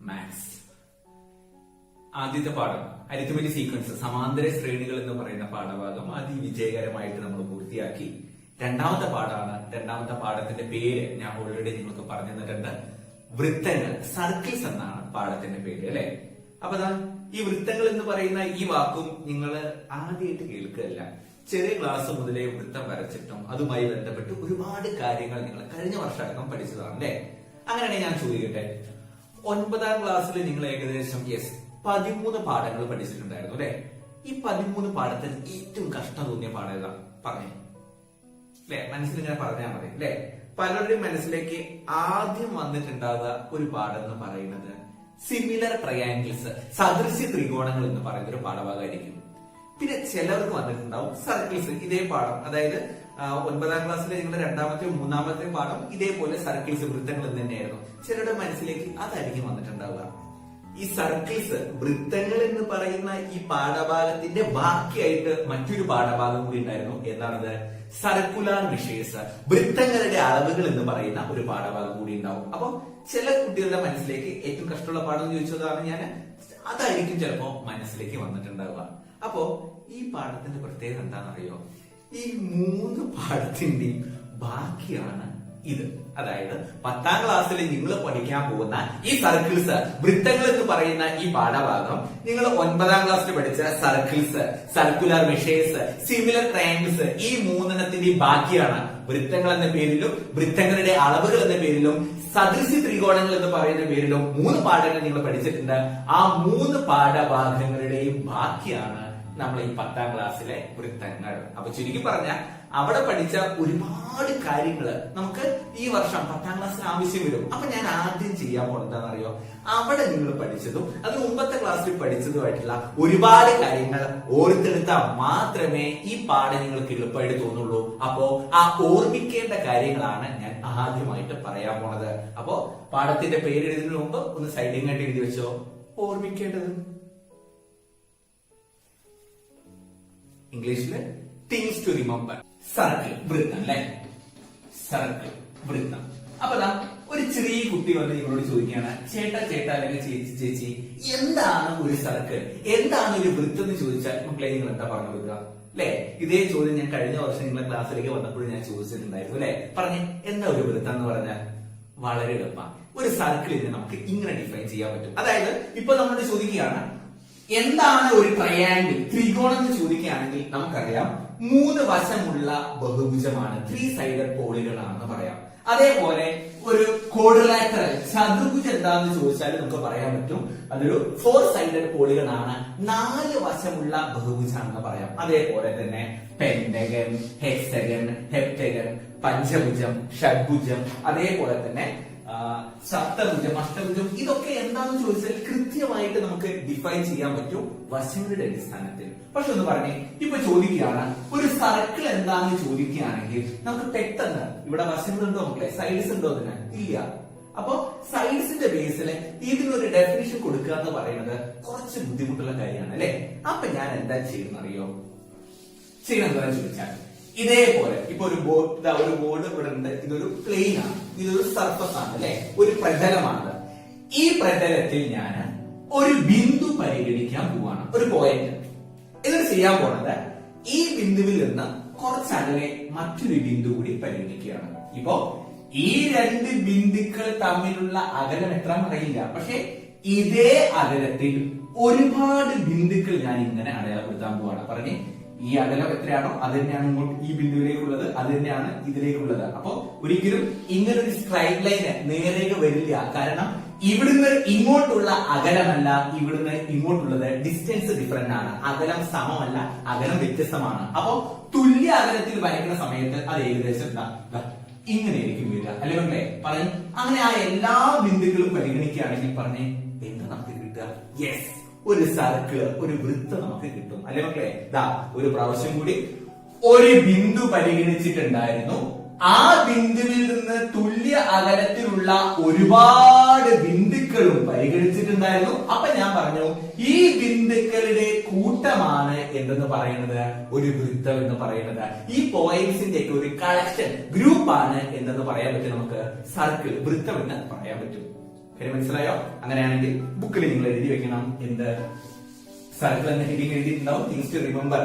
Maths. ആദ്യത്തെ പാഠം arithmetic sequence സമാന്തര ശ്രേണികൾ എന്ന് പറയുന്ന പാഠഭാഗം അതിവിജയകരമായിട്ട് നമ്മൾ പൂർത്തിയാക്കി. രണ്ടാമത്തെ പാഠമാണ്. രണ്ടാമത്തെ പാഠത്തിന്റെ പേര് ഞാൻ ഓൾറെഡി നിങ്ങൾക്ക് പറഞ്ഞു തന്നിട്ടുണ്ട്. വൃത്തങ്ങൾ, സർക്കിൾസ് എന്നാണ് പാഠത്തിന്റെ പേര്, അല്ലെ? അപ്പൊ ഈ വൃത്തങ്ങൾ എന്ന് പറയുന്ന ഈ വാക്കും നിങ്ങൾ ആദ്യമായിട്ട് കേൾക്കുകയല്ല. ചെറിയ ക്ലാസ് മുതലേ വൃത്തം വരച്ചിട്ടും അതുമായി ബന്ധപ്പെട്ട് ഒരുപാട് കാര്യങ്ങൾ നിങ്ങൾ കഴിഞ്ഞ വർഷമടക്കം പഠിച്ചതാണ്, അല്ലെ? അങ്ങനെയാണെങ്കിൽ ഞാൻ ചോദിക്കട്ടെ, 9ാം ക്ലാസ്സിൽ നിങ്ങൾ ഏകദേശം 13 പാഠങ്ങൾ പഠിച്ചിട്ടുണ്ടായിരുന്നു, അല്ലെ? ഈ 13 പാഠത്തിൽ ഏറ്റവും കഷ്ടം തോന്നിയ പാഠം ഏതാ? പറഞ്ഞേ, അല്ലെ? മനസ്സിൽ ഇങ്ങനെ പറഞ്ഞാൽ മതി, അല്ലെ? പലരുടെയും മനസ്സിലേക്ക് ആദ്യം വന്നിട്ടുണ്ടാവുക ഒരു പാഠം എന്ന് പറയുന്നത് സിമിലർ ട്രയാങ്കിൾസ്, സദൃശ്യ ത്രികോണങ്ങൾ എന്ന് പറയുന്ന ഒരു പാഠഭാഗമായിരിക്കും. പിന്നെ ചിലർക്ക് വന്നിട്ടുണ്ടാവും സർക്കിൾസ്, ഇതേ പാഠം. അതായത് 9ാം ക്ലാസ്സിലെ നിങ്ങളുടെ രണ്ടാമത്തെയും മൂന്നാമത്തെയും പാഠം ഇതേപോലെ സർക്കിൾസ്, വൃത്തങ്ങൾ എന്ന് തന്നെയായിരുന്നു. ചിലരുടെ മനസ്സിലേക്ക് അതായിരിക്കും വന്നിട്ടുണ്ടാവുക. ഈ സർക്കിൾസ്, വൃത്തങ്ങൾ എന്ന് പറയുന്ന ഈ പാഠഭാഗത്തിന്റെ ബാക്കിയായിട്ട് മറ്റൊരു പാഠഭാഗം കൂടി ഉണ്ടായിരുന്നു. എന്താണത്? സർക്കുലാർ മെഷേഴ്സ്, വൃത്തങ്ങളുടെ അളവുകൾ എന്ന് പറയുന്ന ഒരു പാഠഭാഗം കൂടി ഉണ്ടാവും. അപ്പൊ ചില കുട്ടികളുടെ മനസ്സിലേക്ക് ഏറ്റവും കഷ്ടമുള്ള പാഠം ചോദിച്ചതാണ് ഞാൻ, അതായിരിക്കും ചിലപ്പോ മനസ്സിലേക്ക് വന്നിട്ടുണ്ടാവുക. അപ്പോ ഈ പാഠത്തിന്റെ പ്രത്യേകത എന്താണെന്നറിയോ? ഈ 3 പാഠത്തിന്റെയും ബാക്കിയാണ് ഇത്. അതായത് 10ാം ക്ലാസ്സിൽ നിങ്ങൾ പഠിക്കാൻ പോകുന്ന ഈ സർക്കിൾസ്, വൃത്തങ്ങൾ എന്ന് പറയുന്ന ഈ പാഠഭാഗം നിങ്ങൾ 9ാം ക്ലാസ്സിൽ പഠിച്ച circles, circular measures, similar triangles, ഈ 3 ബാക്കിയാണ്. വൃത്തങ്ങൾ എന്ന പേരിലും വൃത്തങ്ങളുടെ അളവുകൾ എന്ന പേരിലും സദൃശ്യ ത്രികോണങ്ങൾ എന്ന് പറയുന്ന പേരിലും 3 പാഠങ്ങൾ നിങ്ങൾ പഠിച്ചിട്ടുണ്ട്. ആ 3 പാഠഭാഗങ്ങളുടെയും ബാക്കിയാണ് നമ്മൾ ഈ 10ാം ക്ലാസ്സിലെ വൃത്തങ്ങൾ. അപ്പൊ ചുരുക്കി പറഞ്ഞാൽ അവിടെ പഠിച്ച ഒരുപാട് കാര്യങ്ങള് നമുക്ക് ഈ വർഷം 10ാം ക്ലാസ്സിന് ആവശ്യം വരും. അപ്പൊ ഞാൻ ആദ്യം ചെയ്യാൻ പോകുന്നത് എന്താണെന്നറിയോ? അവിടെ നിങ്ങൾ പഠിച്ചതും അതിന് മുമ്പത്തെ ക്ലാസ്സിൽ പഠിച്ചതുമായിട്ടുള്ള ഒരുപാട് കാര്യങ്ങൾ ഓർത്തെടുത്താൽ മാത്രമേ ഈ പാഠം നിങ്ങൾക്ക് എളുപ്പമായിട്ട് തോന്നുള്ളൂ. അപ്പോ ആ ഓർമ്മിക്കേണ്ട കാര്യങ്ങളാണ് ഞാൻ ആദ്യമായിട്ട് പറയാൻ പോണത്. അപ്പോ പാഠത്തിന്റെ പേര് എഴുതുന്നതിന് മുമ്പ് ഒന്ന് സൈഡിങ്ങായിട്ട് എഴുതി വെച്ചോ. ഓർമ്മിക്കേണ്ടത് ഇംഗ്ലീഷില് തിങ്സ് ടു റിമെമ്പർ. സർക്കിൾ, വൃത്തം, അല്ലെ? സർക്കിൾ, വൃത്തം. അപ്പൊ ഒരു ചെറിയ കുട്ടി വന്ന് നിങ്ങളോട് ചോദിക്കുകയാണ്, ചേട്ടാ അല്ലെങ്കിൽ ചേച്ചി ചേച്ചി, എന്താണ് ഒരു സർക്കിൾ, എന്താണ് ഒരു വൃത്തം എന്ന് ചോദിച്ചാൽ മക്കളെ നിങ്ങൾ എന്താ പറഞ്ഞു കൊടുക്കുക? അല്ലെ? ഇതേ ചോദ്യം ഞാൻ കഴിഞ്ഞ വർഷം നിങ്ങളെ ക്ലാസ്സിലേക്ക് വന്നപ്പോഴും ഞാൻ ചോദിച്ചിട്ടുണ്ടായിരുന്നു, അല്ലെ? പറഞ്ഞേ, എന്താ ഒരു വൃത്തം എന്ന് പറഞ്ഞാൽ? വളരെ എളുപ്പമാണ്. ഒരു സർക്കിളിനെ നമുക്ക് ഇങ്ങനെ ഡിഫൈൻ ചെയ്യാൻ പറ്റും. അതായത് ഇപ്പൊ നമ്മളോട് ചോദിക്കുകയാണ്, എന്താണ് ഒരു ട്രയാങ്കിൾ, ത്രികോണം എന്ന് ചോദിക്കുകയാണെങ്കിൽ നമുക്കറിയാം 3 വശമുള്ള ബഹുഭുജമാണ്, 3 സൈഡഡ് പോളികളാണെന്ന് പറയാം. അതേപോലെ ഒരു ക്വാഡ്രിലാറ്ററൽ, ചതുർഭുജം എന്താണെന്ന് ചോദിച്ചാൽ നമുക്ക് പറയാൻ പറ്റും അതൊരു 4 സൈഡഡ് പോളികളാണ്, 4 വശമുള്ള ബഹുഭുജാണെന്ന് പറയാം. അതേപോലെ തന്നെ പെന്റഗൺ, ഹെക്സഗൺ, ഹെപ്റ്റഗൺ, പഞ്ചഭുജം, ഷഡ്ഭുജം, അതേപോലെ തന്നെ സപ്തഭുജം, അഷ്ടഭുജം, ഇതൊക്കെ എന്താണെന്ന് ചോദിച്ചാൽ കൃത്യമായിട്ട് നമുക്ക് ഡിഫൈൻ ചെയ്യാൻ പറ്റും വശങ്ങളുടെ അടിസ്ഥാനത്തിൽ. പക്ഷെ ഒന്ന് പറഞ്ഞേ, ഇപ്പൊ ചോദിക്കുകയാണ് ഒരു സർക്കിൾ എന്താണെന്ന് ചോദിക്കുകയാണെങ്കിൽ നമുക്ക് പെട്ടെന്ന് ഇവിടെ വശങ്ങളുണ്ടോ മക്കളെ, സൈഡ്സ് ഉണ്ടോ? അതിന് ഇല്ല. അപ്പൊ സൈഡ്സിന്റെ ബേസിൽ ഇതിനൊരു ഡെഫിനിഷൻ കൊടുക്കുക എന്ന് പറയുന്നത് കുറച്ച് ബുദ്ധിമുട്ടുള്ള കാര്യമാണ്, അല്ലെ? അപ്പൊ ഞാൻ എന്താ ചെയ്യുന്നറിയോ? ചെയ്യുന്നത് ചോദിച്ചാൽ ഇതേപോലെ ഇപ്പൊ ഒരു ബോർഡ് ഇവിടെ ഉണ്ട്. ഇതൊരു പ്ലെയിൻ ആണ്, ഇതൊരു സർഫസ് ആണ്, അല്ലെ? ഒരു പ്രതലമാണ്. ഈ പ്രതലത്തിൽ ഞാൻ ഒരു ബിന്ദു പരിഗണിക്കാൻ പോവാണ്, ഒരു പോയിന്റ്. എന്നിട്ട് ചെയ്യാൻ പോണത് ഈ ബിന്ദുവിൽ നിന്ന് കുറച്ചകലെ മറ്റൊരു ബിന്ദു കൂടി പരിഗണിക്കുകയാണ്. ഇപ്പോ ഈ 2 ബിന്ദുക്കൾ തമ്മിലുള്ള അകലം എത്ര അറിയില്ല, പക്ഷെ ഇതേ അകലത്തിൽ ഒരുപാട് ബിന്ദുക്കൾ ഞാൻ ഇങ്ങനെ അടയാളപ്പെടുത്താൻ പോവാണ്. പറഞ്ഞേ, ഈ അകലം എത്രയാണോ അത് തന്നെയാണ് ഇങ്ങോട്ട് ഈ ബിന്ദുവിലേക്കുള്ളത്, അത് തന്നെയാണ് ഇതിലേക്കുള്ളത്. അപ്പൊ ഒരിക്കലും ഇങ്ങനൊരു സ്ട്രൈറ്റ് ലൈന് നേരേഖ വരില്ല. കാരണം ഇവിടുന്ന് ഇങ്ങോട്ടുള്ള അകലമല്ല, ഇവിടുന്ന് ഇങ്ങോട്ടുള്ളത് ഡിസ്റ്റൻസ് ഡിഫറന്റ് ആണ്. അകലം സമമല്ല, അകലം വ്യത്യസ്തമാണ്. അപ്പൊ തുല്യ അകലത്തിൽ വരയ്ക്കുന്ന സമയത്ത് അത് ഏകദേശം ഇങ്ങനെയായിരിക്കും വരിക, അല്ലെ മക്കളെ? പറഞ്ഞു. അങ്ങനെ ആ എല്ലാ ബിന്ദുക്കളും പരിഗണിക്കുകയാണെങ്കിൽ പറഞ്ഞേ എന്താ നമുക്ക് കിട്ടുക? യെസ്, ഒരു സർക്കിള്, ഒരു വൃത്തം നമുക്ക് കിട്ടും, അല്ലെ മക്കളെ? ഒരു പ്രാവശ്യം കൂടി ഒരു ബിന്ദു പരിഗണിച്ചിട്ടുണ്ടായിരുന്നു. ആ ബിന്ദുവിൽ നിന്ന് തുല്യ അകലത്തിലുള്ള ഒരുപാട് ബിന്ദുക്കളും പരിഗണിച്ചിട്ടുണ്ടായിരുന്നു. അപ്പൊ ഞാൻ പറഞ്ഞു ഈ ബിന്ദുക്കളുടെ കൂട്ടമാണ് എന്തെന്ന് പറയുന്നത് ഒരു വൃത്തം എന്ന് പറയുന്നത്. ഈ പോയിന്റ്സിന്റെ ഒക്കെ ഒരു കളക്ഷൻ, ഗ്രൂപ്പാണ് എന്തെന്ന് പറയാൻ പറ്റും നമുക്ക് സർക്കിൾ, വൃത്തം എന്ന് പറയാൻ പറ്റും. കാര്യം മനസ്സിലായോ? അങ്ങനെയാണെങ്കിൽ ബുക്കിൽ നിങ്ങൾ എഴുതി വെക്കണം. എന്ത്? സർക്കിൾ എന്ന ഹെഡിങ് എഴുതിയിട്ടുണ്ടാവും. തിങ്സ് ടു റിമെമ്പർ,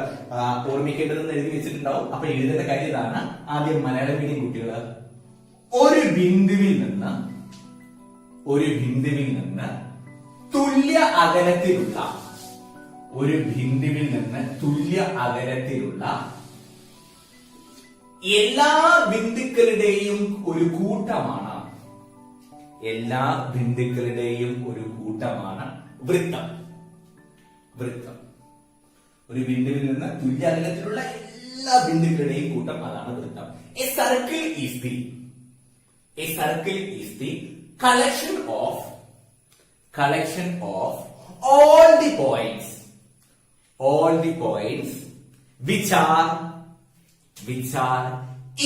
ഓർമ്മിക്കേണ്ടതെന്ന് എഴുതി വെച്ചിട്ടുണ്ടാവും. അപ്പൊ എഴുതേണ്ട കാര്യം ഇതാണ്. ആദ്യം മലയാളം മീഡിയം കുട്ടികൾ ഒരു ബിന്ദുവിൽ നിന്ന് തുല്യ അകലത്തിലുള്ള എല്ലാ ബിന്ദുക്കളുടെയും ഒരു കൂട്ടമാണ് വൃത്തം. ഒരു ബിന്ദുവിൽ നിന്ന് തുല്യ അകലത്തിലുള്ള എല്ലാ ബിന്ദുക്കളുടെയും കൂട്ടം, അതാണ് വൃത്തം. A circle is the collection of all the points which are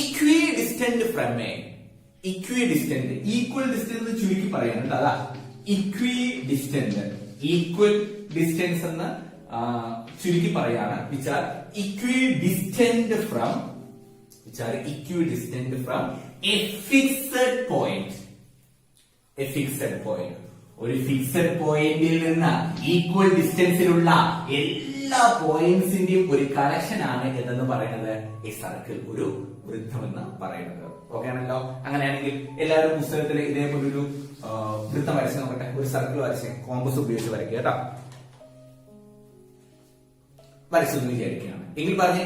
equidistant from a equal distance ചുരുക്കി പറയാനുണ്ട്. അതാ equal distance എന്ന് ചുരുക്കി പറയാണ്. which are equidistant from a fixed point. ഒരു ഫിക്സഡ് പോയിന്റിൽ നിന്ന് ഈക്വൽ ഡിസ്റ്റൻസിലുള്ള എല്ലാ പോയിന്റ്സിന്റെയും ഒരു കളക്ഷൻ ആണ് എന്തെന്ന് പറയുന്നത് ഈ സർക്കിൾ, ഒരു വൃത്തം എന്ന് പറയുന്നത്. ഓക്കെ ആണല്ലോ? അങ്ങനെയാണെങ്കിൽ എല്ലാവരും പുസ്തകത്തിൽ ഇതേപോലെ ഒരു വൃത്തം വരച്ച് നോക്കട്ടെ. ഒരു സർക്കിൾ വരച്ച് കോമ്പസ് ഉപയോഗിച്ച് വരയ്ക്കുക കേട്ടോ. വരച്ചെന്ന് വിചാരിക്കുകയാണ് എങ്കിൽ പറഞ്ഞേ.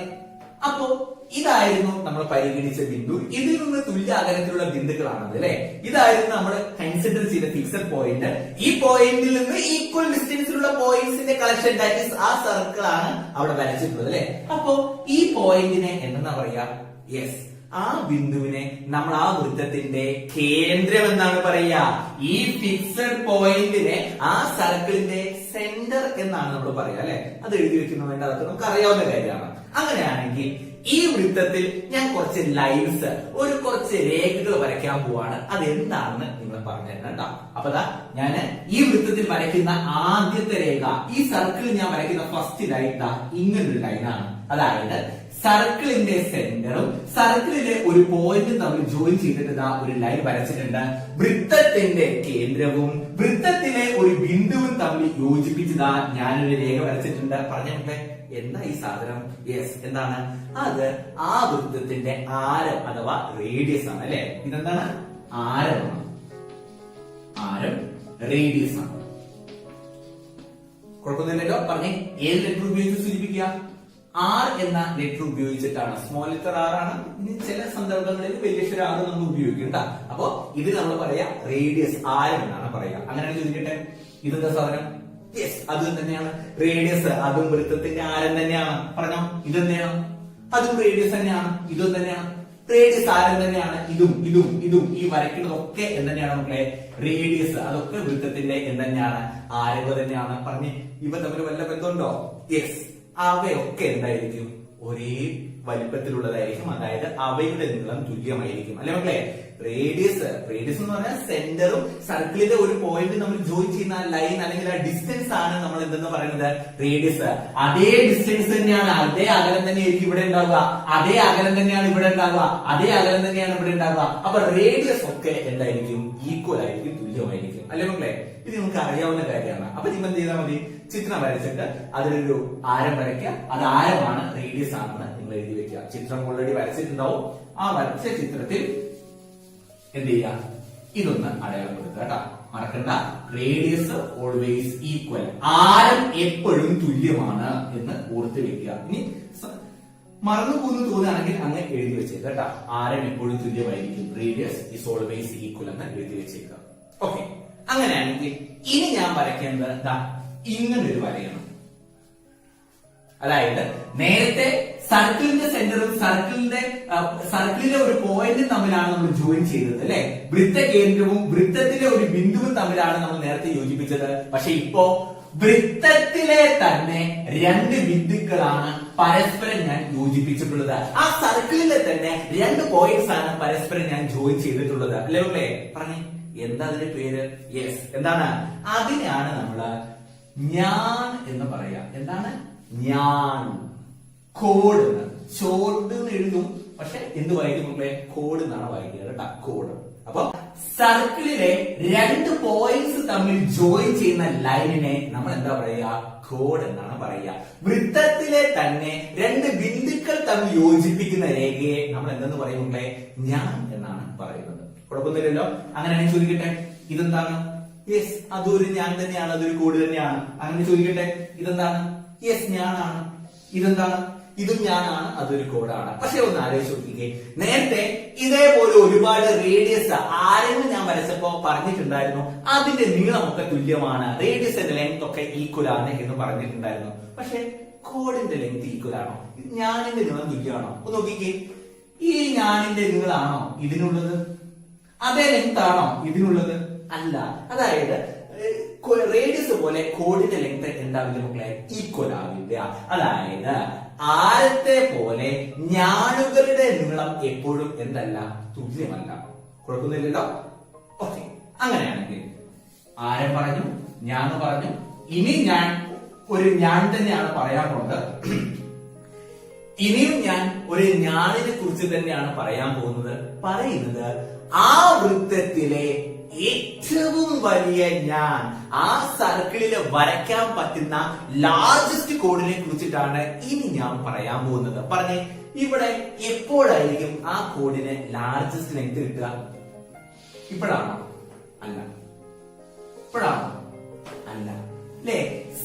അപ്പോ ഇതായിരുന്നു നമ്മൾ പരിഗണിച്ച ബിന്ദു. ഇതിൽ നിന്ന് തുല്യ അകലത്തിലുള്ള ബിന്ദുക്കളാണത് അല്ലെ. ഇതായിരുന്നു നമ്മൾ കൺസിഡർ ചെയ്ത ഫിക്സഡ് പോയിന്റ്. ഈ പോയിന്റിൽ നിന്ന് ഈക്വൽ ഡിസ്റ്റൻസിലുള്ള പോയിന്റ്സിന്റെ കളക്ഷൻ, ദാറ്റ് ഈസ് ആ സർക്കിൾ ആണ് അവിടെ വരച്ചിട്ടുള്ളത് അല്ലെ. അപ്പോ ഈ പോയിന്റിനെ എന്താ പറയാ? യെസ്, ആ ബിന്ദുവിനെ നമ്മൾ ആ വൃത്തത്തിന്റെ കേന്ദ്രം എന്നാണ് പറയുക. ഈ ഫിക്സഡ് പോയിന്റിനെ ആ സർക്കിളിന്റെ സെന്റർ എന്നാണ് നമ്മൾ പറയുക അല്ലെ. അത് എഴുതി വെക്കുന്നതിന്റെ അകത്ത് നമുക്ക് അറിയാവുന്ന കാര്യമാണ്. അങ്ങനെയാണെങ്കിൽ ഈ വൃത്തത്തിൽ ഞാൻ കുറച്ച് ലൈൻസ്, കുറച്ച് രേഖകൾ വരയ്ക്കാൻ പോവാണ്. അതെന്താണെന്ന് നിങ്ങൾ പറഞ്ഞു തരണം. അപ്പൊ ഞാൻ ഈ വൃത്തത്തിൽ വരയ്ക്കുന്ന ആദ്യത്തെ രേഖ, ഈ സർക്കിൾ ഞാൻ വരയ്ക്കുന്ന ഫസ്റ്റ് ലൈൻ ഇങ്ങനൊരു ലൈനാണ്. അതായത് സർക്കിളിന്റെ സെന്ററും സർക്കിളിലെ ഒരു പോയിന്റും തമ്മിൽ ജോയിൻ ചെയ്തിട്ട് ഒരു ലൈൻ വരച്ചിട്ടുണ്ട്. വൃത്തത്തിന്റെ കേന്ദ്രവും വൃത്തത്തിലെ ഒരു ബിന്ദുവും തമ്മിൽ യോജിപ്പിച്ചതാ ഞാനൊരു രേഖ വരച്ചിട്ടുണ്ട്. പറഞ്ഞേ എന്താ ഈ സാധനം? യെസ്, എന്താണ് അത്? ആ വൃത്തത്തിന്റെ ആരം അഥവാ റേഡിയസ് ആണ് അല്ലെ. ഇതെന്താണ്? ആരമാണ്. റേഡിയസ് ആണ്. കുഴപ്പമൊന്നുമില്ലല്ലോ. പറഞ്ഞേ, ഏത് ലെറ്റർ ഉപയോഗിച്ച് സൂചിപ്പിക്കുക? ആർ എന്ന ലെറ്റർ ഉപയോഗിച്ചിട്ടാണ്. സ്മോൾ ലെറ്റർ ആർ ആണ്. ഇനി ചില സന്ദർഭങ്ങളിൽ വലിയ അക്ഷരം ആർ നമ്മൾ ഉപയോഗിക്കണ്ട. അപ്പോ ഇത് നമ്മൾ പറയാ റേഡിയസ്, ആരം എന്നാണ് പറയാ. അങ്ങനെയാണ് ചോദിക്കട്ടെ, ഇതെന്താ സാധനം? യെസ്, അത് തന്നെയാണ് റേഡിയസ്. അതും വൃത്തത്തിന്റെ ആരം തന്നെയാണ്. പറഞ്ഞോ, ഇതെന്താണ്? അതും റേഡിയസ് തന്നെയാണ്. ഇതും തന്നെയാണ് റേഡിയസ്, ആരം തന്നെയാണ്. ഇതും ഈ വരയ്ക്കുന്നതൊക്കെ എന്തെന്നെയാണ് മക്കളെ? റേഡിയസ്. അതൊക്കെ വൃത്തത്തിന്റെ എന്തെന്നെയാണ്? ആരം തന്നെയാണ്. പറഞ്ഞ് ഇവ തമ്മിൽ വല്ല ബന്ധമുണ്ടോ? യെസ്, അവയൊക്കെ എന്തായിരിക്കും? ഒരേ വലിപ്പത്തിലുള്ളതായിരിക്കും. അതായത് അവയുടെ നീളം തുല്യമായിരിക്കും അല്ലെ മക്കളെ. റേഡിയസ് എന്ന് പറഞ്ഞാൽ സെന്ററും സർക്കിളിന്റെ ഒരു പോയിന്റ് നമ്മൾ ജോയിൻ ചെയ്യുന്ന ലൈൻ അല്ലെങ്കിൽ ആ ഡിസ്റ്റൻസ് ആണ് നമ്മൾ എന്തെന്ന് പറയുന്നത്? റേഡിയസ്. അതേ ഡിസ്റ്റൻസ് തന്നെയാണ്, അതേ അകലം തന്നെയായിരിക്കും ഇവിടെ ഉണ്ടാവുക. അതേ അകലം തന്നെയാണ് ഇവിടെ ഉണ്ടാവുക. അതേ അകലം തന്നെയാണ് ഇവിടെ ഉണ്ടാവുക. അപ്പൊ റേഡിയസ് ഒക്കെ എന്തായിരിക്കും? ഈക്വൽ ആയിരിക്കും, തുല്യമായിരിക്കും അല്ലെ മക്കളെ. ഇത് നമുക്ക് അറിയാവുന്ന കാര്യമാണ്. അപ്പൊ നിങ്ങൾ എന്ത് ചെയ്താൽ മതി? ചിത്രം വരച്ചിട്ട് അതിലൊരു ആരം വരയ്ക്കുക. അത് ആരമാണ്, റേഡിയസ് ആണെന്ന് നിങ്ങൾ എഴുതി വെക്കുക. ചിത്രം ഓൾറെഡി വരച്ചിട്ടുണ്ടാവും. ആ വരച്ച ചിത്രത്തിൽ എന്ത് ചെയ്യുക? ഇതൊന്ന് അടയാളപ്പെടുത്തുക കേട്ടോ. മറക്കണ്ട, റേഡിയസ് ഓൾവേസ് ഈക്വൽ. ആരം എപ്പോഴും തുല്യമാണ് എന്ന് ഓർത്ത് വെക്കുക. ഇനി മറന്നുപോകുന്നു തോന്നുകയാണെങ്കിൽ അങ്ങ് എഴുതി വെച്ചേക്കുക കേട്ടോ. ആരം എപ്പോഴും തുല്യമായിരിക്കും, റേഡിയസ് ഇസ് ഓൾവേസ് ഈക്വൽ എന്ന് എഴുതി വെച്ചേക്കുക. ഓക്കെ, അങ്ങനെയാണെങ്കിൽ ഇനി ഞാൻ വരയ്ക്കേണ്ടത് ഇങ്ങനൊരു വരയാണ്. അതായത് നേരത്തെ സർക്കിളിന്റെ സെന്ററും സർക്കിളിലെ ഒരു പോയിന്റും തമ്മിലാണ് നമ്മൾ ജോയിൻ ചെയ്തത് അല്ലെ. വൃത്ത കേന്ദ്രവും വൃത്തത്തിലെ ഒരു ബിന്ദുവും തമ്മിലാണ് നമ്മൾ നേരത്തെ യോജിപ്പിച്ചത്. പക്ഷെ ഇപ്പോ വൃത്തത്തിലെ തന്നെ രണ്ട് ബിന്ദുക്കളാണ് പരസ്പരം ഞാൻ യോജിപ്പിച്ചിട്ടുള്ളത്. ആ സർക്കിളിലെ തന്നെ രണ്ട് പോയിന്റ്സ് ആണ് പരസ്പരം ഞാൻ ജോയിൻ ചെയ്തിട്ടുള്ളത് അല്ലേ മക്കളെ. പറഞ്ഞേ, എന്താ അതിന്റെ പേര്? യെസ്, എന്താണ്? അതിനാണ് നമ്മള് ഞാൻ എന്ന് പറയാ. എന്താണ്? ഞാൻ. കോഡ്. ചോട് എന്ന് എഴുതും, പക്ഷെ എന്ത് വായിക്കും മക്കളെ? കോഡ് എന്നാണ് വായിക്കുക കേട്ടോ. കോഡ്. അപ്പൊ സർക്കിളിലെ രണ്ട് പോയിന്റ്സ് തമ്മിൽ ജോയിൻ ചെയ്യുന്ന ലൈനിനെ നമ്മൾ എന്താ പറയുക? കോഡ് എന്നാണ് പറയുക. വൃത്തത്തിലെ തന്നെ രണ്ട് ബിന്ദുക്കൾ തമ്മിൽ യോജിപ്പിക്കുന്ന രേഖയെ നമ്മൾ എന്തെന്ന് പറയുമ്പോഴേ ഞാൻ എന്നാണ് പറയുന്നത്. കുഴപ്പമൊന്നുമില്ലല്ലോ. അങ്ങനെയാണെങ്കിൽ ചോദിക്കട്ടെ, ഇതെന്താണ്? യെസ്, അതൊരു ഞാൻ തന്നെയാണ്, അതൊരു കോഡ് തന്നെയാണ്. അങ്ങനെ ചോദിക്കട്ടെ, ഇതെന്താണ്? യെസ്, ഞാനാണ്. ഇതെന്താണ്? ഇതും ഞാനാണ്, അതൊരു കോഡാണ്. പക്ഷെ ഒന്ന് ആലോചിച്ച് നോക്കിക്കേ, നേരത്തെ ഇതേപോലെ ഒരുപാട് റേഡിയസ് ആരെങ്കിലും ഞാൻ വരച്ചപ്പോ പറഞ്ഞിട്ടുണ്ടായിരുന്നു അതിന്റെ നീളമൊക്കെ തുല്യമാണ്, റേഡിയസിന്റെ ലെങ്ത് ഒക്കെ ഈക്വൽ ആണ് എന്ന് പറഞ്ഞിട്ടുണ്ടായിരുന്നു. പക്ഷെ കോഡിന്റെ ലെങ്ത് ഈക്വൽ ആണോ? ഞാനിന്റെ നീളം തുല്യമാണോ? ഒന്ന് നോക്കിക്കേ, ഈ ഞാനിന്റെ നീളാണോ ഇതിനുള്ളത്? അതേ ലെങ്ത് ആണോ ഇതിനുള്ളത്? അല്ല. അതായത് റേഡിയസ് പോലെ കോഡിന്റെ ലെങ്ത് എന്താവില്ല മക്കളെ? ഈക്വൽ ആവില്ല. അതായത് ആരത്തെ പോലെ ഞാനുകളുടെ നീളം എപ്പോഴും എന്തല്ല? തുല്യമല്ല. കുഴപ്പമൊന്നുമില്ലല്ലോ. ഓക്കെ, അങ്ങനെയാണെങ്കിൽ ആരം പറഞ്ഞു, ഞാൻ പറഞ്ഞു. ഇനി ഞാൻ ഒരു ഞാൻ തന്നെയാണ് പറയാൻ പോകുന്നത്. ഇനിയും ഞാൻ ഒരു ഞാനിനെ കുറിച്ച് തന്നെയാണ് പറയാൻ പോകുന്നത്. പറയുന്നത് ആ വൃത്തത്തിലെ ഏറ്റവും വലിയ ഞാൻ, ആ സർക്കിളിൽ വരയ്ക്കാൻ പറ്റുന്ന ലാർജസ്റ്റ് കോഡിനെ കുറിച്ചിട്ടാണ് ഇനി ഞാൻ പറയാൻ പോകുന്നത്. പറഞ്ഞേ, ഇവിടെ എപ്പോഴായിരിക്കും ആ കോഡിന് ലാർജസ്റ്റ് ലെങ്ത് കിട്ടുക? ഇപ്പോഴാണോ? അല്ല. ഇപ്പോഴാണോ? അല്ല. അല്ലേ?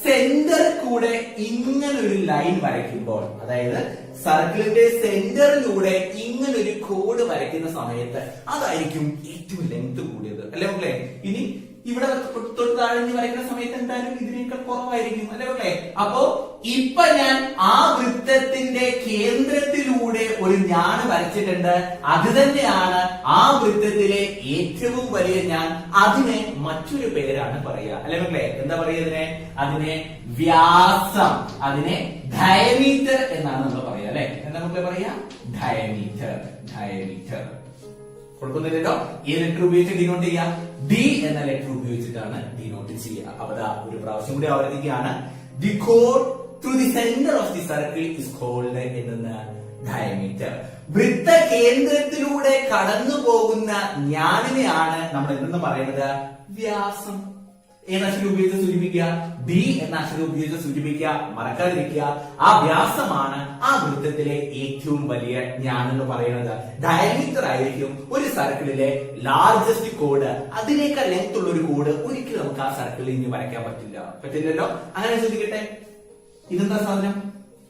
സെന്റർ കൂടെ ഇങ്ങനൊരു ലൈൻ വരയ്ക്കുമ്പോൾ, അതായത് സർക്കിളിന്റെ സെന്ററിലൂടെ ഇങ്ങനൊരു കോഡ് വരയ്ക്കുന്ന സമയത്ത് അതായിരിക്കും ഏറ്റവും ലെങ്ത് കൂടിയത്, അല്ലെ മക്കളെ? ഇനി ഇവിടെ തൊട്ട് താഴ്ന്ന് വരയ്ക്കുന്ന സമയത്ത് എന്തായാലും ഇതിനേക്കാൾ കുറവായിരിക്കും, അല്ലെ മക്കളെ? അപ്പോ ഇപ്പൊ ഞാൻ ആ വൃത്തത്തിന്റെ കേന്ദ്രത്തിലൂടെ ഒരു ഞാൻ വരച്ചിട്ടുണ്ട്. അത് തന്നെയാണ് ആ വൃത്തത്തിലെ ഏറ്റവും വലിയ ഞാൻ. അതിനെ മറ്റൊരു പേരാണ് പറയുക, അല്ലെ മക്കളെ? എന്താ പറയുക ഇതിനെ? അതിനെ വ്യാസം, അതിനെ ഡയമീറ്റർ എന്നാണ് നമ്മൾ പറയുക, അല്ലെ? എന്താ മക്കളെ പറയാ? ഡയമീറ്റർ. ഡയമീറ്റർ. കൊടുക്കുന്നില്ലല്ലോ. ഈ ലെറ്റർ ഉപയോഗിച്ച് ഡിനോട്ട് ചെയ്യുക. ഡി എന്ന ലെറ്റർ ഉപയോഗിച്ചിട്ടാണ് ഡിനോട്ട് ചെയ്യുക. അപ്പൊ ഒരു പ്രാവശ്യം കൂടി ആവർത്തിക്കുകയാണ്. ദി കോഡ് through the centre of the circle is called എന്ന് ഡയമീറ്റർ. വൃത്ത കേന്ദ്രത്തിലൂടെ കടന്നു പോകുന്ന ഞാനിനെയാണ് നമ്മൾ എന്തെന്ന് പറയുന്നത്? വ്യാസം. ഏത് അക്ഷരം ഉപയോഗിച്ച് സൂചിപ്പിക്കുക? ഡി എന്ന അക്ഷരം ഉപയോഗിച്ച് സൂചിപ്പിക്കുക. മറക്കാതിരിക്കുക, ആ വ്യാസമാണ് ആ വൃത്തത്തിലെ ഏറ്റവും വലിയ ഞാൻ എന്ന് പറയുന്നത്. ഡയമീറ്റർ ആയിരിക്കും ഒരു സർക്കിളിലെ ലാർജസ്റ്റ് കോഡ്. അതിനേക്കാൾ ലെങ്ത് ഉള്ള ഒരു കോഡ് ഒരിക്കലും നമുക്ക് ആ സർക്കിളിൽ ഇനി വരയ്ക്കാൻ പറ്റില്ലല്ലോ. അങ്ങനെ ചോദിക്കട്ടെ, ഇതെന്താ സാധനം?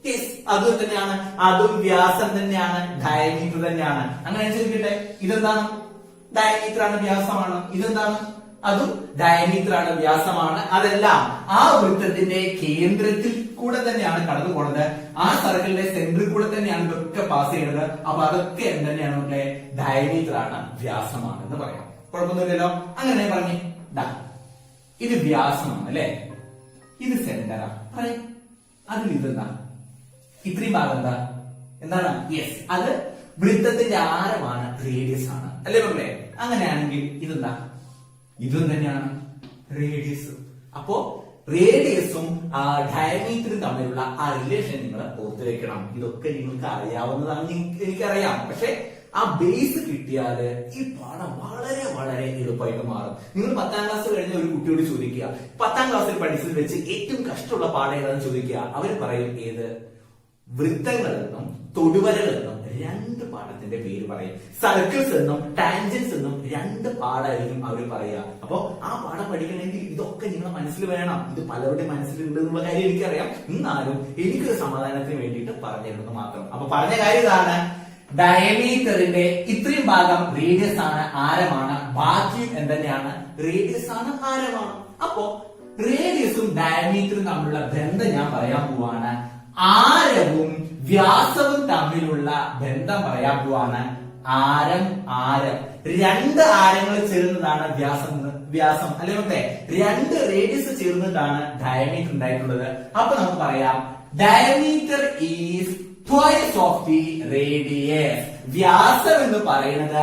യെസ്, അതും തന്നെയാണ്, അതും വ്യാസം തന്നെയാണ്, ഡയമീറ്റർ തന്നെയാണ്. അങ്ങനെ ചോദിക്കട്ടെ, ഇതെന്താണ്? ഡയമീറ്റർ ആണ്, വ്യാസമാണ്. ഇതെന്താണ്? അതും ഡയമീറ്റർ ആണ്, വ്യാസമാണ്. അതെല്ലാം ആ വൃത്തത്തിന്റെ കേന്ദ്രത്തിൽ കൂടെ തന്നെയാണ് കടന്നു പോണത്. ആ സർക്കിളിന്റെ സെന്ററിൽ കൂടെ തന്നെയാണ് ഇതൊക്കെ പാസ് ചെയ്യുന്നത്. അപ്പൊ അതൊക്കെ എന്തെന്നെയാണ് മക്കളെ? ഡയമീറ്റർ ആണ്, വ്യാസമാണ് എന്ന് പറയാം. കുഴപ്പമൊന്നുമില്ലല്ലോ. അങ്ങനെ പറഞ്ഞേ, ഇത് വ്യാസമാണ്, അല്ലെ? ഇത് സെന്ററാ. അതിൽ ഇതെന്താ? ഇത്രയും ഭാഗം എന്താ? എന്താണ്? യെസ്, അത് വൃത്തത്തിന്റെ ആരമാണ്, റേഡിയസ് ആണ്, അല്ലെ മക്കളെ? അങ്ങനെയാണെങ്കിൽ ഇതെന്താ? ഇതും തന്നെയാണ്, റേഡിയസ്. അപ്പോ റേഡിയസും ഡയമീറ്ററും തമ്മിലുള്ള ആ റിലേഷൻ നിങ്ങൾ ഓർത്തു വെക്കണം. ഇതൊക്കെ നിങ്ങൾക്ക് അറിയാവുന്നതാണ്, എനിക്കറിയാം. പക്ഷെ ആ ബേസ് കിട്ടിയാല് ഈ പാഠം വളരെ വളരെ എളുപ്പമായിട്ട് മാറും. നിങ്ങൾ 10ാം ക്ലാസ് കഴിഞ്ഞ ഒരു കുട്ടിയോട് ചോദിക്കുക, 10ാം ക്ലാസ്സിൽ പഠിച്ചത് വെച്ച് ഏറ്റവും കഷ്ടമുള്ള പാഠം ഏതാണെന്ന് ചോദിക്കുക. അവർ പറയും ഏത്? വൃത്തങ്ങൾ എന്നും തൊടുവരകൾ എന്നും രണ്ട് പാഠത്തിന്റെ പേര് പറയും. സർക്കിൾസ് എന്നും ടാൻജൻസ് എന്നും രണ്ട് പാഠമായിരിക്കും അവർ പറയുക. അപ്പൊ ആ പാഠം പഠിക്കണമെങ്കിൽ ഇതൊക്കെ നിങ്ങളുടെ മനസ്സിൽ വേണം. ഇത് പലരുടെ മനസ്സിലുണ്ട് എന്നുള്ള കാര്യം എനിക്കറിയാം. എന്നാലും എനിക്കൊരു സമാധാനത്തിന് വേണ്ടിയിട്ട് പറഞ്ഞിരുന്നത് മാത്രം. അപ്പൊ പറഞ്ഞ കാര്യം ഇതാണ്, ഡയമീറ്ററിന്റെ ഇത്രയും ഭാഗം റേഡിയസ് ആണ്, ആരമാണ്. ബാക്കിയും എന്തെന്നെയാണ്? റേഡിയസ് ആണ്, ആരമാണ്. അപ്പോ റേഡിയസും ഡയമീറ്ററും തമ്മിലുള്ള ബന്ധം ഞാൻ പറയാൻ പോവാണ്. ആരവും വ്യാസവും തമ്മിലുള്ള ബന്ധം പറയാൻ പോവാണ്. ആരം ആരം, രണ്ട് ആരങ്ങൾ ചേർന്നതാണ് വ്യാസം, അല്ലെ മക്കളെ? രണ്ട് റേഡിയസ് ചേർന്നിട്ടാണ് ഡയമീറ്റർ ഉണ്ടായിട്ടുള്ളത്. അപ്പൊ നമുക്ക് പറയാം, diameter is twice of the radius. വ്യാസം എന്ന് പറയുന്നത്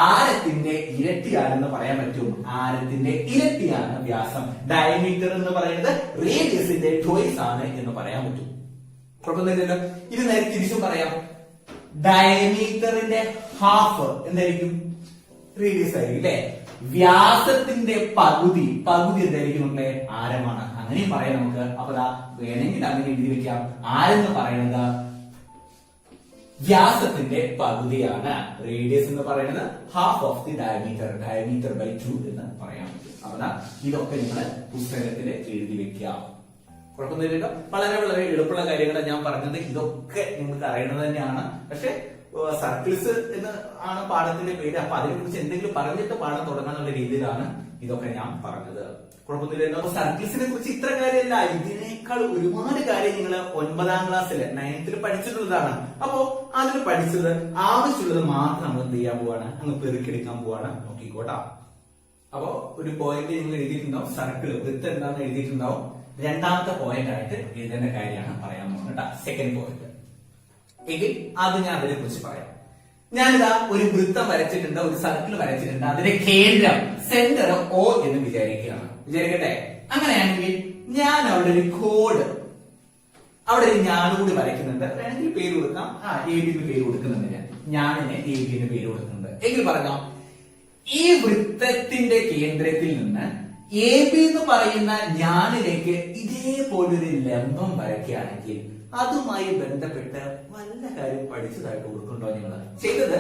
ആരത്തിന്റെ ഇരട്ടിയാണെന്ന് പറയാൻ പറ്റും. ആരത്തിന്റെ ഇരട്ടിയാണ് വ്യാസം. ഡയമീറ്റർ എന്ന് പറയുന്നത് റേഡിയസിന്റെ ട്വൈസ് ആണ് എന്ന് പറയാൻ പറ്റും. കുഴപ്പമൊന്നുമില്ലല്ലോ. ഇത് നേരെ തിരിച്ചും പറയാം. ഡയമീറ്ററിന്റെ ഹാഫ് എന്തായിരിക്കും? റേഡിയസ് ആയിരിക്കും, അല്ലെ? വ്യാസത്തിന്റെ പകുതി എന്തായിരിക്കും മക്കളെ? ആരമാണ്. അങ്ങനെയും പറയാം നമുക്ക്. അപ്പൊ വേണമെങ്കിൽ അങ്ങനെ എഴുതി വെക്കാം. ആരെന്ന് പറയുന്നത് വ്യാസത്തിന്റെ പകുതിയാണ്. റേഡിയസ് എന്ന് പറയുന്നത് half of the diameter by 2 എന്ന് പറയാൻ പറ്റും. അപ്പൊ ഇതൊക്കെ നിങ്ങൾ പുസ്തകത്തിൽ എഴുതി വെക്കാം. കുഴപ്പമൊന്നുമില്ലല്ലോ. വളരെ എളുപ്പമുള്ള കാര്യങ്ങളാണ് ഞാൻ പറഞ്ഞത്. ഇതൊക്കെ നിങ്ങൾക്ക് അറിയണത് തന്നെയാണ്. പക്ഷെ സർക്കിൾസ് എന്ന് ആണ് പാഠത്തിന്റെ പേര്. അപ്പൊ അതിനെ കുറിച്ച് എന്തെങ്കിലും പറഞ്ഞിട്ട് പാഠം തുടങ്ങാനുള്ള രീതിയിലാണ് ഇതൊക്കെ ഞാൻ പറഞ്ഞത്. കുഴപ്പമൊന്നുമില്ലല്ലോ. സർക്കിൾസിനെ കുറിച്ച് ഇത്ര കാര്യമല്ല, ഇതിനേക്കാൾ ഒരുപാട് കാര്യം നിങ്ങൾ 9ാം ക്ലാസ്സിൽ 9th പഠിച്ചിട്ടുള്ളതാണ്. അപ്പോ അതിൽ പഠിച്ചത് ആവശ്യമുള്ളത് മാത്രം നമ്മൾ എന്ത് ചെയ്യാൻ പോവാണ്? അങ്ങ് പെറുക്കിയെടുക്കാൻ പോവാണ്. നോക്കിക്കോട്ടാ. അപ്പോ ഒരു പോയിന്റ് നിങ്ങൾ എഴുതിയിട്ടുണ്ടാവും. സർക്കിൾ വൃത്തം എന്താണെന്ന് എഴുതിയിട്ടുണ്ടാവും. രണ്ടാമത്തെ പോയിന്റ് ആയിട്ട് എഴുതേണ്ട കാര്യമാണ് പറയാൻ പോകുന്നത് കേട്ടാ. സെക്കൻഡ് പോയിന്റ് എങ്കിൽ അത് ഞാൻ അതിനെ കുറിച്ച് പറയാം. ഞാനിതാ ഒരു വൃത്തം വരച്ചിട്ടുണ്ട്, ഒരു സർക്കിൾ വരച്ചിട്ടുണ്ട്. അതിന്റെ കേന്ദ്രം സെന്റർ O എന്ന് വിചാരിക്കട്ടെ. അങ്ങനെയാണെങ്കിൽ ഞാൻ അവിടെ ഒരു കോഡ്, അവിടെ ഒരു ഞാനുകൂടി വരയ്ക്കുന്നുണ്ട്. വേണമെങ്കിൽ പേര് കൊടുക്കാം. AB എന്ന് പേര് കൊടുക്കുന്നുണ്ട്. ഞാനിനെ AB എന്ന് പേര് കൊടുക്കുന്നുണ്ട്. എങ്കിൽ പറഞ്ഞോ, ഈ വൃത്തത്തിന്റെ കേന്ദ്രത്തിൽ നിന്ന് AB എന്ന് പറയുന്ന ഞാനിലേക്ക് ഇതേപോലൊരു ലംബം വരയ്ക്കുകയാണെങ്കിൽ അതുമായി ബന്ധപ്പെട്ട് വല്ല കാര്യം പഠിച്ചതായിട്ട് ഓർക്കുന്നുണ്ടോ നിങ്ങൾ? ചെയ്തത്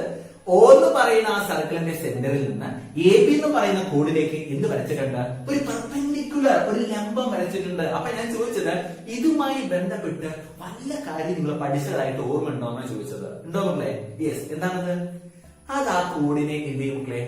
O എന്ന് പറയുന്ന ആ സർക്കിളിന്റെ സെന്ററിൽ നിന്ന് AB എന്ന് പറയുന്ന കോഡിലേക്ക് എന്ത് വരച്ചിട്ടുണ്ട്? ഒരു പെർപെൻഡിക്കുലർ, ഒരു ലംബം വരച്ചിട്ടുണ്ട്. അപ്പൊ ഞാൻ ചോദിച്ചത് ഇതുമായി ബന്ധപ്പെട്ട് വല്ല കാര്യം നിങ്ങൾ പഠിച്ചതായിട്ട് ഓർമ്മ ഉണ്ടോ എന്നാണ് ചോദിച്ചത്. ഉണ്ടോ മക്കളെ? യെസ്. എന്താണത്? അത് ആ കോഡിനെ എന്ത് ചെയ്യും മക്കളെ?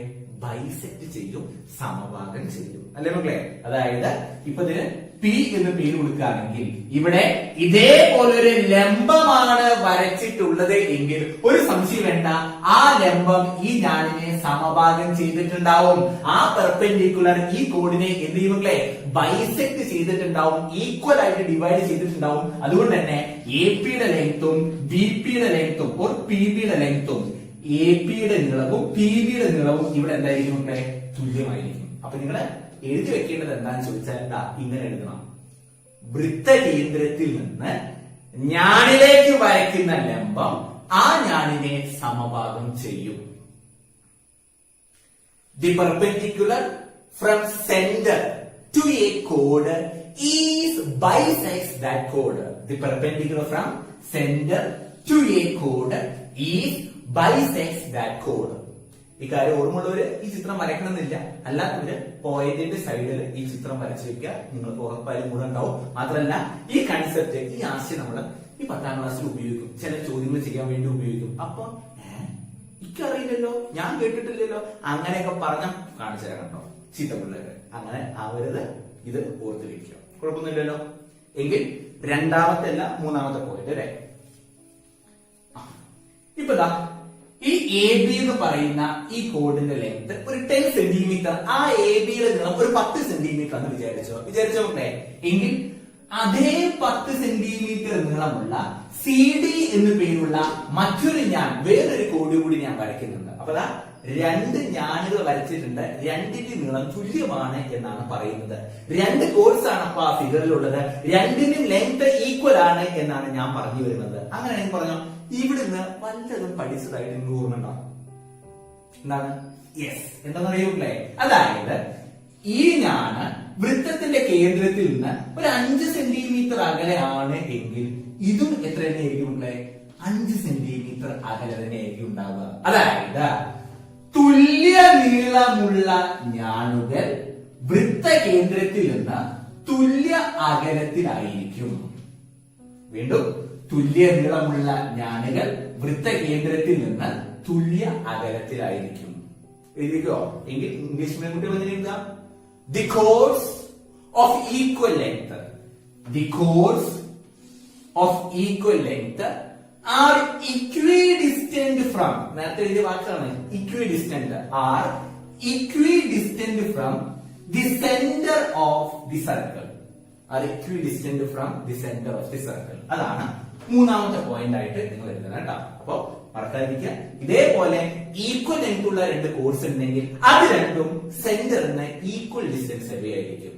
ബൈസെക്ട് ചെയ്യും, സമഭാഗം ചെയ്യും. അല്ലേ മക്കളെ? അതായത് ഇപ്പൊ ഇതിന് P എന്ന് പേര് കൊടുക്കുകയാണെങ്കിൽ ഇവിടെ ഇതേപോലൊരു ലംബമാണ് വരച്ചിട്ടുള്ളത് എങ്കിൽ ഒരു സംശയം വേണ്ട, ആ ലംബം ഈ ഞാനിനെ സമഭാഗം ചെയ്തിട്ടുണ്ടാവും. ആ പെർപെൻഡിക്കുലർ ഈ കോഡിനെ എന്ത് ചെയ്യും മക്കളെ? ബൈസെക്ട് ചെയ്തിട്ടുണ്ടാവും, ഈക്വൽ ആയിട്ട് ഡിവൈഡ് ചെയ്തിട്ടുണ്ടാവും. അതുകൊണ്ട് തന്നെ AP യുടെ ലെങ്ത്തും BP യുടെ ലെങ്ത്തും ഓർ PB യുടെ ലെങ്ത്തും AP യുടെ നീളവും PB യുടെ നീളവും ഇവിടെ എന്തായിരിക്കും മക്കളെ? തുല്യമായിരിക്കും. അപ്പൊ നിങ്ങള് എഴുതി വെക്കേണ്ടത് എന്താണെന്ന് ചോദിച്ചാൽ ഇങ്ങനെ എഴുതണം. വൃത്തകേന്ദ്രത്തിൽ നിന്ന് ഞാനിലേക്ക് വരയ്ക്കുന്ന ലംബം ആ ഞാനിനെ സമഭാഗം ചെയ്യും. The perpendicular from centre to A code is bisects that code. The perpendicular from centre to A code is bisects that code. ഇക്കാര്യം ഓർമ്മയുള്ളവര് ഈ ചിത്രം വരയ്ക്കണമെന്നില്ല. അല്ലാത്തവര് പോയിന്റിന്റെ സൈഡിൽ ഈ ചിത്രം വരച്ചു വെക്കുക. നിങ്ങൾക്ക് ഉറപ്പായാലും ഗുണം ഉണ്ടാവും. മാത്രമല്ല ഈ കൺസെപ്റ്റ്, ഈ ആശയം നമ്മൾ ഈ 10ാം ക്ലാസ്സിൽ ഉപയോഗിക്കും. ചില ചോദ്യങ്ങൾ ചെയ്യാൻ വേണ്ടി ഉപയോഗിക്കും. അപ്പൊ എനിക്കറിയില്ലല്ലോ, ഞാൻ കേട്ടിട്ടില്ലല്ലോ, അങ്ങനെയൊക്കെ പറഞ്ഞ കാണിച്ചു തരാം കേട്ടോ. ചീത്ത പിള്ളേര് അങ്ങനെ ആവരുത്. ഇത് ഓർത്ത് വെക്കുക. കുഴപ്പമൊന്നുമില്ലല്ലോ. എങ്കിൽ രണ്ടാമത്തെ അല്ല 3ാമത്തെ പോയിന്റ് അല്ലേ? ഇപ്പൊ ഈ AB എന്ന് പറയുന്ന ഈ കോഡിന്റെ ലെങ്ത് ഒരു 10 സെന്റിമീറ്റർ, ആ AB യുടെ നീളം ഒരു 10 സെന്റിമീറ്റർ എന്ന് വിചാരിച്ചോ മക്കളെ? എങ്കിൽ അതേ 10 സെന്റിമീറ്റർ നീളമുള്ള CD എന്ന് പേരുള്ള മറ്റൊരു ഞാൻ, വേറൊരു കോഡ് കൂടി ഞാൻ വരയ്ക്കുന്നുണ്ട്. അപ്പൊ 2 ഞാനുകൾ വരച്ചിട്ടുണ്ട്. രണ്ടിന്റെ നീളം തുല്യമാണ് എന്നാണ് പറയുന്നത്. 2 കോഡ്സ് ആണ് അപ്പൊ ആ ഫിഗറിലുള്ളത്. രണ്ടിന്റെയും ലെങ്ത് ഈക്വൽ ആണ് എന്നാണ് ഞാൻ പറഞ്ഞു വരുന്നത്. അങ്ങനെ പറഞ്ഞോ, ഇവിടുന്ന് വല്ലതും പഠിച്ചതായിട്ട് നിങ്ങൾ ഓർമ്മ? എന്താണ്? യെസ്. എന്താണെന്ന് അറിയൂല്ലേ? അതായത് ഈ ഞാന് വൃത്തത്തിന്റെ കേന്ദ്രത്തിൽ നിന്ന് ഒരു 5 സെന്റിമീറ്റർ അകലെയാണ് എങ്കിൽ ഇതും എത്ര തന്നെയായിരിക്കും മക്കളെ? 5 സെന്റിമീറ്റർ അകലെ തന്നെയായിരിക്കും ഉണ്ടാവുക. അതായത് തുല്യ നീളമുള്ള ഞാനുകൾ വൃത്ത കേന്ദ്രത്തിൽ നിന്ന് തുല്യ അകലത്തിലായിരിക്കും. വീണ്ടും, തുല്യ നീളമുള്ള ഞാനുകൾ വൃത്ത കേന്ദ്രത്തിൽ നിന്ന് തുല്യ അകലത്തിലായിരിക്കും. എഴുതിക്കോ? എങ്കിൽ ഇംഗ്ലീഷ് മീഡിയം കുട്ടികൾ എങ്ങനെ എഴുതാം? The chords of equal length, the chords of equal length are equidistant from, നേരത്തെ എഴുതിയ വാക്കാണ് equidistant, are equidistant from the centre of the circle, are equidistant from the centre of the circle. അതാണ് 3ാമത്തെ point ആയിട്ട് നിങ്ങൾ എഴുതണം കേട്ടോ. അപ്പൊ മറക്കാതിരിക്കുക. ഇതേപോലെ ഈക്വൽ ലെങ്ത് ഉള്ള 2 കോഡ്സ് ഉണ്ടെങ്കിൽ അത് രണ്ടും സെന്ററിന് ഈക്വൽ ഡിസ്റ്റൻസ് അവേ ആയിരിക്കും.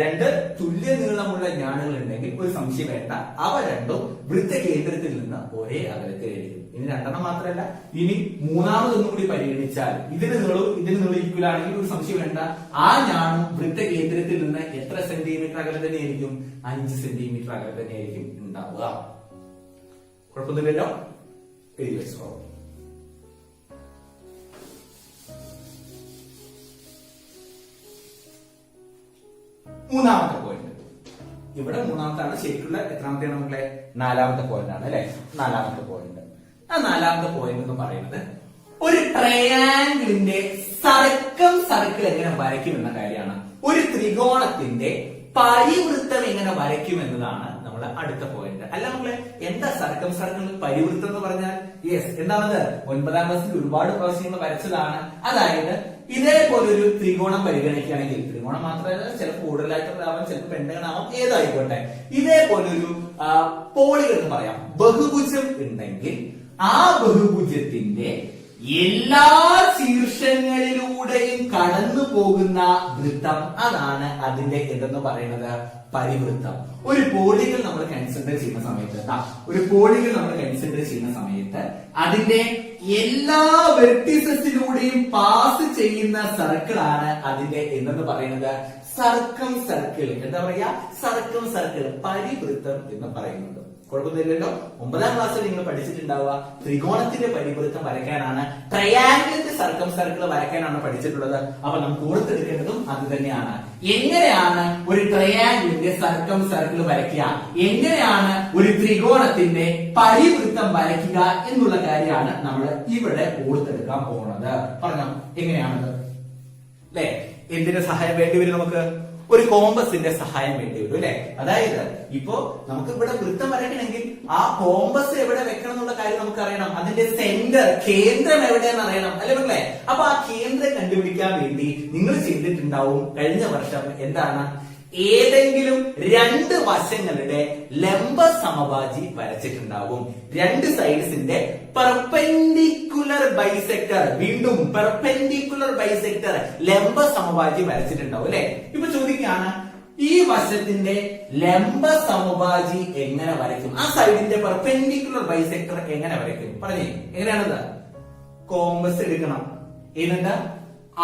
രണ്ട് തുല്യ നീളമുള്ള ഞാണുകൾ ഉണ്ടെങ്കിൽ ഒരു സംശയം വേണ്ട, അവ രണ്ടും വൃത്തകേന്ദ്രത്തിൽ നിന്ന് ഒരേ അകലത്തിലായിരിക്കും. ഇനി രണ്ടെണ്ണം മാത്രമല്ല, ഇനി മൂന്നാമതൊന്നും കൂടി പരിഗണിച്ചാൽ ഇതിന് നീളവും ഈക്വൽ ആണെങ്കിൽ ഒരു സംശയം വേണ്ട, ആ ഞാണും വൃത്തകേന്ദ്രത്തിൽ നിന്ന് എത്ര സെന്റിമീറ്റർ അകലെ തന്നെയായിരിക്കും? 5 സെന്റിമീറ്റർ അകലെ തന്നെയായിരിക്കും ഉണ്ടാവുക. കുഴപ്പമൊന്നുമില്ലല്ലോ, എഴുതി വെച്ചോ. മൂന്നാമത്തെ പോയിന്റ്, ഇവിടെ മൂന്നാമത്താണ്, ശരിക്കുള്ള എത്രാമത്തെയാണ് നമ്മളെ? 4ാമത്തെ പോയിന്റ് ആണ് അല്ലെ? 4ാമത്തെ പോയിന്റ്. ആ 4ാമത്തെ പോയിന്റ് എന്ന് പറയുന്നത് ഒരു ട്രയാംഗിളിന്റെ സർക്കിൾ എങ്ങനെ വരയ്ക്കും എന്ന കാര്യമാണ്. ഒരു ത്രികോണത്തിന്റെ പരിവൃത്തം എങ്ങനെ വരയ്ക്കും എന്നതാണ് നമ്മളെ അടുത്ത പോയിന്റ്. അല്ല നമ്മളെ എന്താ സർക്കിൾ പരിവൃത്തം എന്ന് പറഞ്ഞാൽ? യെസ്, എന്താണത്? 9ാം ക്ലാസ്സിൽ ഒരുപാട് പ്രാവശ്യങ്ങൾ വരച്ചതാണ്. അതായത് ഇതേപോലൊരു ത്രികോണം പരിഗണിക്കുകയാണെങ്കിൽ, ത്രികോണം മാത്രമല്ല, ചിലപ്പോൾ കൂടുതലായിട്ടുള്ളതാവാം, ചിലപ്പോൾ പെൻഡഗൺ ആവാം, ഏതായിക്കോട്ടെ, ഇതേപോലൊരു പോളിഗൺ എന്ന് പറയാം, ബഹുഭുജം ഉണ്ടെങ്കിൽ ആ ബഹുഭുജത്തിന്റെ എല്ലാ ശീർഷങ്ങളിലൂടെയും കടന്നു പോകുന്ന വൃത്തം, അതാണ് അതിന്റെ എന്തെന്ന് പറയുന്നത്? പരിവൃത്തം. ഒരു പോളിഗൺ നമ്മൾ കൺസിഡർ ചെയ്യുന്ന സമയത്ത് അതിന്റെ എല്ലാ വെർട്ടിസസിലൂടെയും പാസ് ചെയ്യുന്ന സർക്കിളാണ് അതിന്റെ എന്തെന്ന് പറയുന്നത്? സർക്കിൾ. എന്താ പറയാ? സർക്കിൾ, പരിവൃത്തം എന്ന് പറയുന്നത്. കുഴപ്പമൊന്നുമില്ലല്ലോ. 9ാം ക്ലാസ്സിൽ നിങ്ങൾ പഠിച്ചിട്ടുണ്ടാവുക ത്രികോണത്തിന്റെ പരിവൃത്തം വരയ്ക്കാനാണ്, ട്രയാംഗിളിന്റെ സർക്കിൾ വരയ്ക്കാനാണ് പഠിച്ചിട്ടുള്ളത്. അപ്പൊ നമുക്ക് ഓർത്തെടുക്കേണ്ടതും അത് തന്നെയാണ്. എങ്ങനെയാണ് ഒരു ട്രയാംഗിളിന്റെ സർക്കിൾ വരയ്ക്കുക, എങ്ങനെയാണ് ഒരു ത്രികോണത്തിന്റെ പരിവൃത്തം വരയ്ക്കുക എന്നുള്ള കാര്യമാണ് നമ്മൾ ഇവിടെ ഓർത്തെടുക്കാൻ പോകുന്നത്. പറഞ്ഞോ, എങ്ങനെയാണത്? അല്ലെ, എന്തിന്റെ സഹായം വേണ്ടി വരും? നമുക്ക് ഒരു കോമ്പസിന്റെ സഹായം വേണ്ടി വരും അല്ലെ? അതായത് ഇപ്പോ നമുക്ക് ഇവിടെ വൃത്തം വരയ്ക്കണമെങ്കിൽ ആ കോമ്പസ് എവിടെ വെക്കണം എന്നുള്ള കാര്യം നമുക്ക് അറിയണം. അതിന്റെ കേന്ദ്രം എവിടെയെന്ന് അറിയണം അല്ലെ മക്കളെ? അപ്പൊ ആ കേന്ദ്രം കണ്ടുപിടിക്കാൻ വേണ്ടി നിങ്ങൾ ചെയ്തിട്ടുണ്ടാവും കഴിഞ്ഞ വർഷം എന്താണ്? ഏതെങ്കിലും രണ്ട് വശങ്ങളുടെ ലംബ സമവാചി വരച്ചിട്ടുണ്ടാവും. രണ്ട് സൈഡ്സിന്റെ പെർപെൻഡിക്കുലർ ബൈസെക്ടർ, വീണ്ടും പെർപെൻഡിക്കുലർ ബൈസെക്ടർ ലംബ സമവാചി വരച്ചിട്ടുണ്ടാവും അല്ലെ? ഇപ്പൊ ചോദിക്കുകയാണ്, ഈ വശത്തിന്റെ ലംബ സമവാചി എങ്ങനെ വരയ്ക്കും? ആ സൈഡിന്റെ പെർപെൻഡിക്കുലർ ബൈസെക്ടർ എങ്ങനെ വരയ്ക്കും? പറഞ്ഞേ, എങ്ങനെയാണത്? കോമ്പസ് എടുക്കണം, എന്നിട്ട്